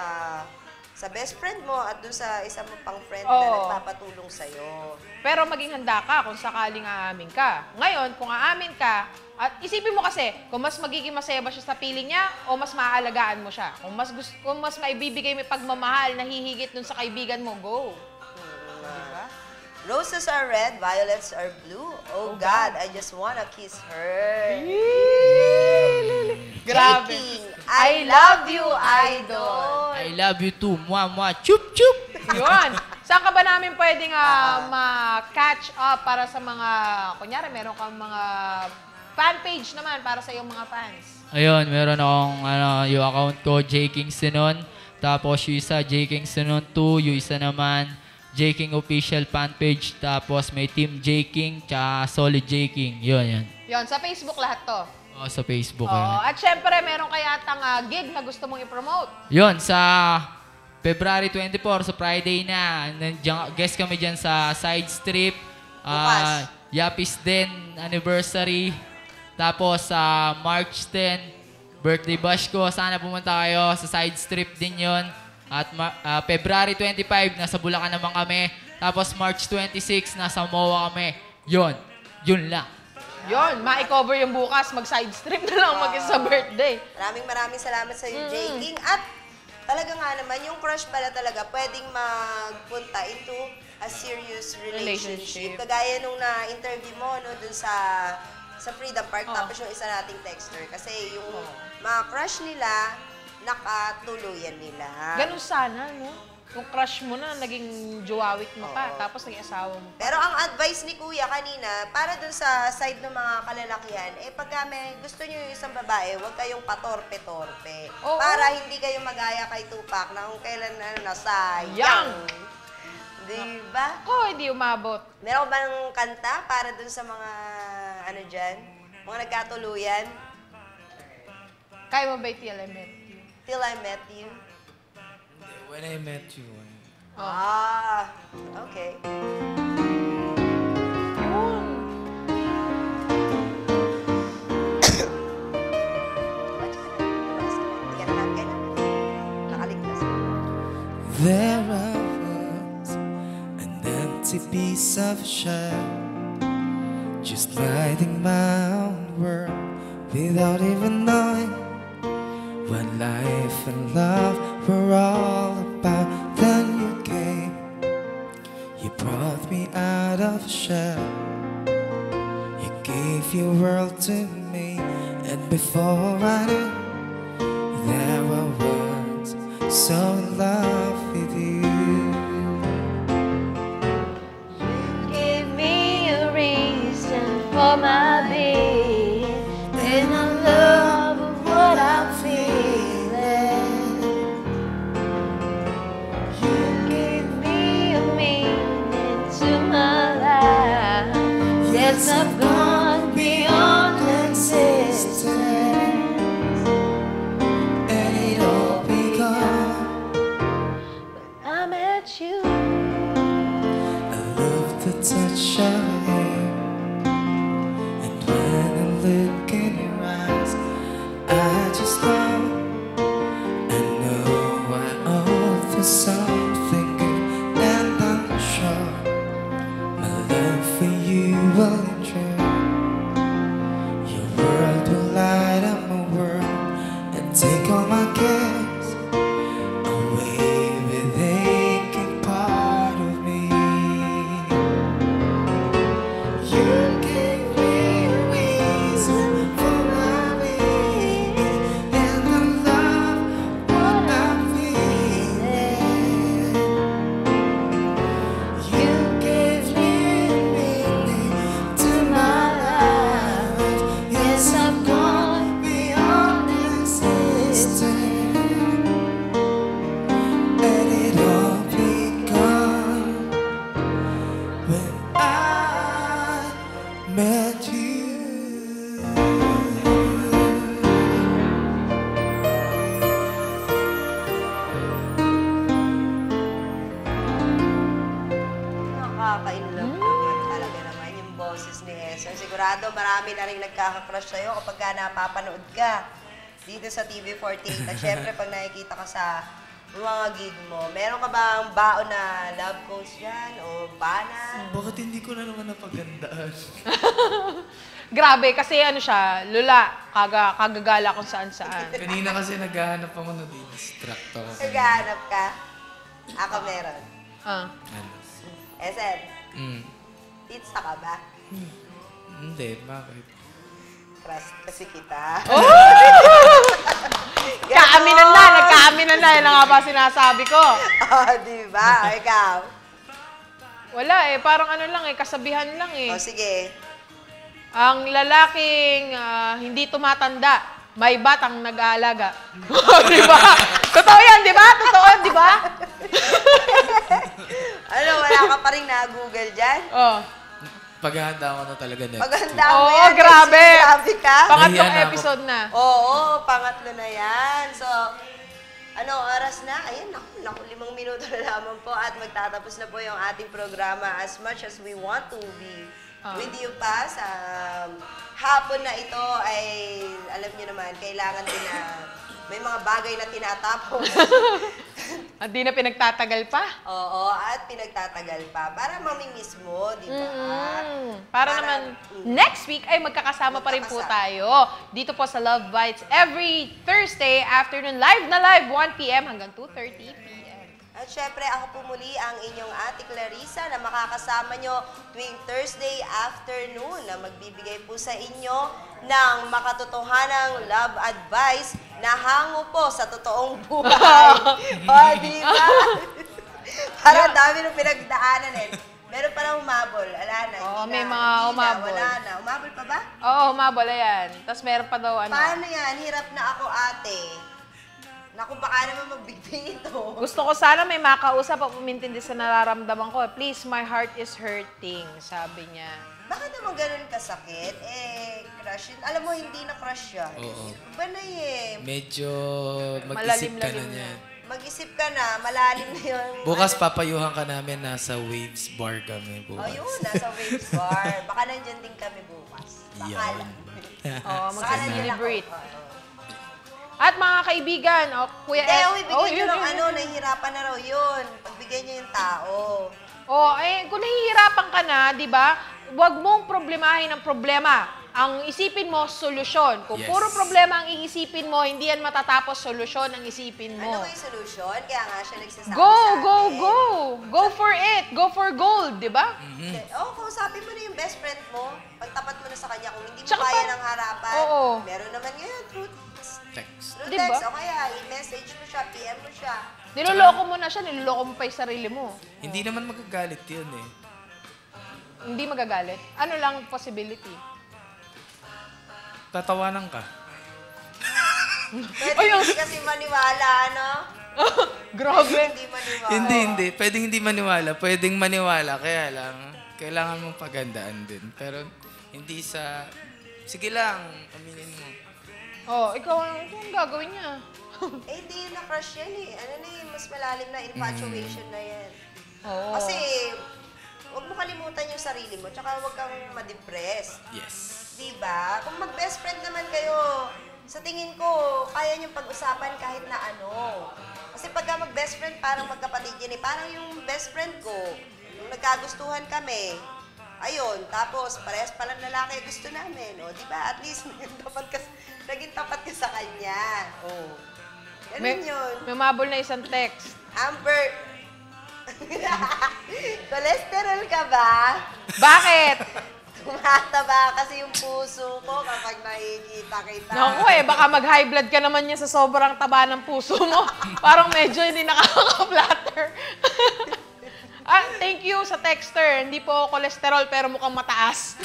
best friend mo at doon sa isa mo pang friend na nagpapatulong sa'yo. Pero maging handa ka kung sakaling aamin ka. Ngayon, kung aamin ka, at isipin mo kasi, kung mas magiging masaya ba siya sa piling niya o mas maaalagaan mo siya. Kung mas maibibigay may pagmamahal na hihigit dun sa kaibigan mo, go. Diba? Roses are red, violets are blue. Oh God, I just wanna kiss her. Grabe. I love you, idol. I love you too. Mwa, chup, chup. Yun. Saan ka ba namin pwedeng ma-catch up para sa mga, kunyari, meron kang mga fan page naman para sa iyong mga fans? Ayun, meron akong yung account ko, J. King Sinon. Tapos yung isa, J. King Sinon 2. Yung isa naman, J. King Official fan page. Tapos may Team J. King, tsaka Solid J. King. Yun. Yun, sa Facebook lahat to. Sa Facebook. At syempre, meron kaya atang gig na gusto mong i-promote. Yun, sa February 24, sa Friday na. Guest kami dyan sa Side Strip. Yapis din, anniversary. Tapos sa March 10, birthday bash ko. Sana pumunta kayo. Sa side strip din yon. At February 25, nasa Bulacan naman kami. Tapos March 26, nasa MOA kami. Yun lang. Yun, ma-cover yung bukas. Mag-side strip na lang mag-isa birthday. Maraming salamat sa iyo, J. King. At talaga nga naman, yung crush pala talaga pwedeng magpunta into a serious relationship. Kagaya nung na-interview mo no, dun sa Freedom Park, tapos yung isa nating texter. Kasi yung mga crush nila, nakatuluyan nila. Ganun sana, no? Yung crush mo na, naging juwawit mo pa, tapos naging asawa mo pa. Pero ang advice ni Kuya kanina, para dun sa side ng mga kalalakihan, pagka may gusto nyo yung isang babae, huwag kayong patorpe-torpe. Para hindi kayo magaya kay Tupac na kung kailan nasayang. Diba? Hindi umabot. Meron ba ng kanta para dun sa mga, mga nagkatuluyan? Kaya mo ba Till I Met You? Till I Met You? When I Met You. Okay. There I was, an empty piece of shell, just riding my own world without even knowing what life and love were all about. Then you came, you brought me out of a shell, you gave your world to me, and before I knew, there I was, so in love with you. You gave me a reason for my being, and I love what I'm feeling. You gave me a meaning to my life. Yes, I've gone beyond existence, and it all begun. I met you. I love the touch of your hair, and when I look in your eyes, I just know, I know I offer something good, and I'm sure my love for you will endure. Your world will light up my world and take all my cares away with aching part of me. You gave me a reason for my being, and I love what I'm feeling. You gave me a meaning to my life. Yes, I've gone beyond existence, and it all begun when I met you. Nakaka-inlove naman talaga naman yung boses ni Esther. Sigurado marami na rin nagkaka-crush sa'yo kapag napapanood ka dito sa TV48. At syempre, pag nakikita ka sa mga gig mo, meron ka bang baon na love coach dyan o bana? Bakit hindi ko na naman napagandaan? Grabe, kasi siya, lula, kagagala kung saan-saan. Kanina kasi naghahanap ako na distract ako. Naghahanap ka? Ako meron. Ano? Esen, Mm. pizza ka ba? Hindi, bakit? Crush kasi kita. Nagkaaminan na. Yan ang nga ba sinasabi ko. Diba? Ikaw? Wala parang kasabihan lang sige. Ang lalaking hindi tumatanda, may batang nag-aalaga. Diba? Totoo yan, diba? Totoo, diba? Wala ka pa rin na-google dyan? Paghahanda ko na talaga next Paghahanda week. mo yan. Grabe. Grabe ka. Pangatlong episode na. Oo, pangatlo na yan. So, oras na? Ayan, naku, 5 minuto na lamang po at magtatapos na po yung ating programa. As much as we want to be with you pa sa hapon na ito ay, alam niyo naman, kailangan din na may mga bagay na tinatapos. At di na pinagtatagal pa? Oo, at pinagtatagal pa. Para mamimiss mo, di ba? Para naman next week ay magkakasama pa rin po tayo dito po sa Love Bites every Thursday afternoon, live na live, 1 p.m. hanggang 2:30 p.m. At syempre, ako po muli ang inyong Ate Clarissa na makakasama nyo tuwing Thursday afternoon na magbibigay po sa inyo ng makatotohanang love advice na hango po sa totoong buhay. O, di ba? Parang dami nung pinagdaanan eh. Meron pa na humabol. Ala na. Oo, may mga humabol. Wala na. Humabol pa ba? Oo, humabol. Ayan. Tapos meron pa daw ano. Paano yan? Hirap na ako, ate. Naku, baka naman magbigay ito. Gusto ko sana may makausap at umintindi sa nararamdaman ko. Please, my heart is hurting, sabi niya. Bakit naman ganun kasakit? Crush yun. Alam mo, hindi na crush yan. Oo. Banay eh. Medyo mag-isip ka na Malalim-lalim niyan. Mag-isip ka na, malalim na yun. Bukas papayuhan ka namin, nasa Waves Bar kami bukas. Ayun, nasa Waves Bar. Baka nandyan din kami bukas. Baka Yan. lang. Oo, mag-celebrate. At mga kaibigan, Kuya S. Bigyan nyo ng ano, nahihirapan na raw yun. Pagbigyan nyo yung tao. Kung nahihirapan ka na, di ba, huwag mong problemahin ang problema. Ang isipin mo, solusyon. Kung Yes. puro problema ang iisipin mo, hindi yan matatapos, solusyon ang isipin mo. Ano yung solusyon? Kaya nga siya nagsasabi Go, sa atin. go, go! Go for it! Go for gold, di ba? Kausapin mo na yung best friend mo. Pagtapat mo na sa kanya kung hindi mo Tsaka kaya ng harapan. Oo. Meron naman ngayon, through text. Through Diba? text, o kaya i-message mo siya, PM mo siya. Niloloko mo na siya, niloloko mo pa yung sarili mo. Hindi naman magagalit yun eh. Hindi magagalit. Ano lang possibility? Tatawanan ka. Pwede hindi kasi maniwala, ano? Grabe. Hindi maniwala. Hindi. Pwedeng hindi maniwala. Pwedeng maniwala. Kaya lang, kailangan mong pagandaan din. Pero hindi sa, sige lang, aminin mo. Ikaw ang gagawin niya. Hindi yun na crush yan eh. Ano na yun, mas malalim na infatuation na yan. Oo. Kasi, huwag mo kalimutan yung sarili mo, tsaka huwag kang ma-depress. Yes. Diba? Kung mag-best friend naman kayo, sa tingin ko, kaya niyong pag-usapan kahit na ano. Kasi pagka mag-best friend, parang magkapatid yan eh. Parang yung best friend ko, nung nagkagustuhan kami, ayun, tapos parehas palang lalaki gusto namin. O, diba? At least naging tapat ka sa kanya. O. Ganun yun. May mabol na isang text. Amber, cholesterol ka ba? Bakit? Tumataba kasi yung puso ko kapag nakikita kita. Naku baka mag-high blood ka naman niya sa sobrang taba ng puso mo. Parang medyo hindi nakaka-flatter. Thank you sa texter. Hindi po cholesterol pero mukhang mataas.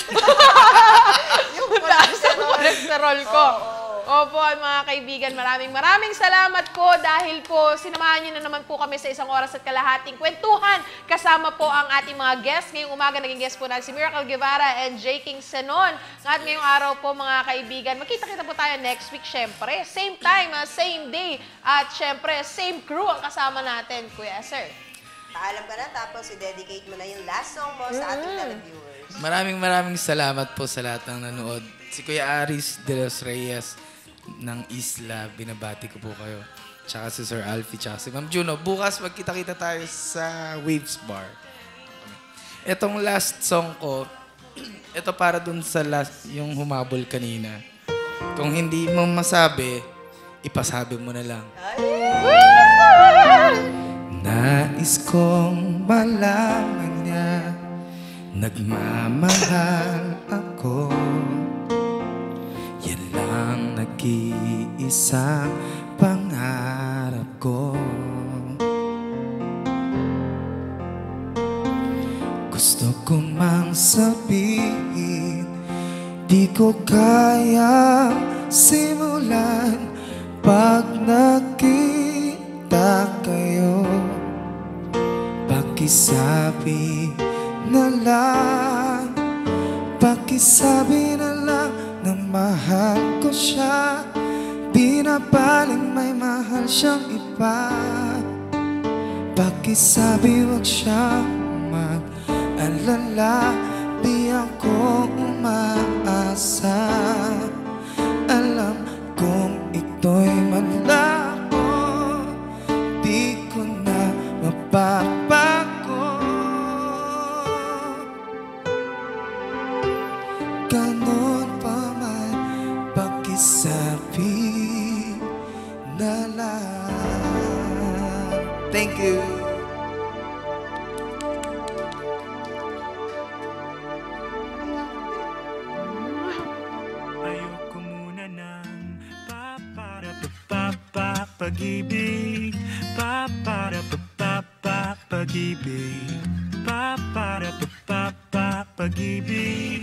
Yung mataas ang cholesterol ko. Opo, mga kaibigan, maraming salamat po dahil po sinamahan niyo na naman po kami sa isang oras at kalahating kwentuhan. Kasama po ang ating mga guests. Ngayong umaga naging guest po natin si Miracle Guevara and J. King Senon. At ngayong araw po mga kaibigan, magkita-kita po tayo next week syempre. Same time, same day. At syempre, same crew ang kasama natin, Kuya Sir. Paalam ka na tapos i-dedicate mo na yung last song mo sa ating televiewers. Maraming salamat po sa lahat ng nanood. Si Kuya Aris de los Reyes ng Isla, binabati ko po kayo. Tsaka si Sir Alfie, tsaka si Ma'am Juno. Bukas magkita-kita tayo sa Waves Bar. Itong last song ko, ito para dun sa last, yung humabol kanina. Kung hindi mo masabi, ipasabi mo na lang. Nais kong malaman niya, nagmamahal ako. Yan lang nag-iisang pangarap ko. Gusto ko mang sabihin, di ko kayang simulan pag nakita kayo. Pakisabi na lang, pakisabi na lang na mahal ko siya. Di na baling may mahal siyang iba. Pakisabi wag siyang mag-alala di ako umaasa. Alam kong ito'y malabo, di ko na mapapago. Ganon pa man, pakisabi na lang. Thank you. Ayoko muna ng pag-ibig, pag-ibig, pag-ibig.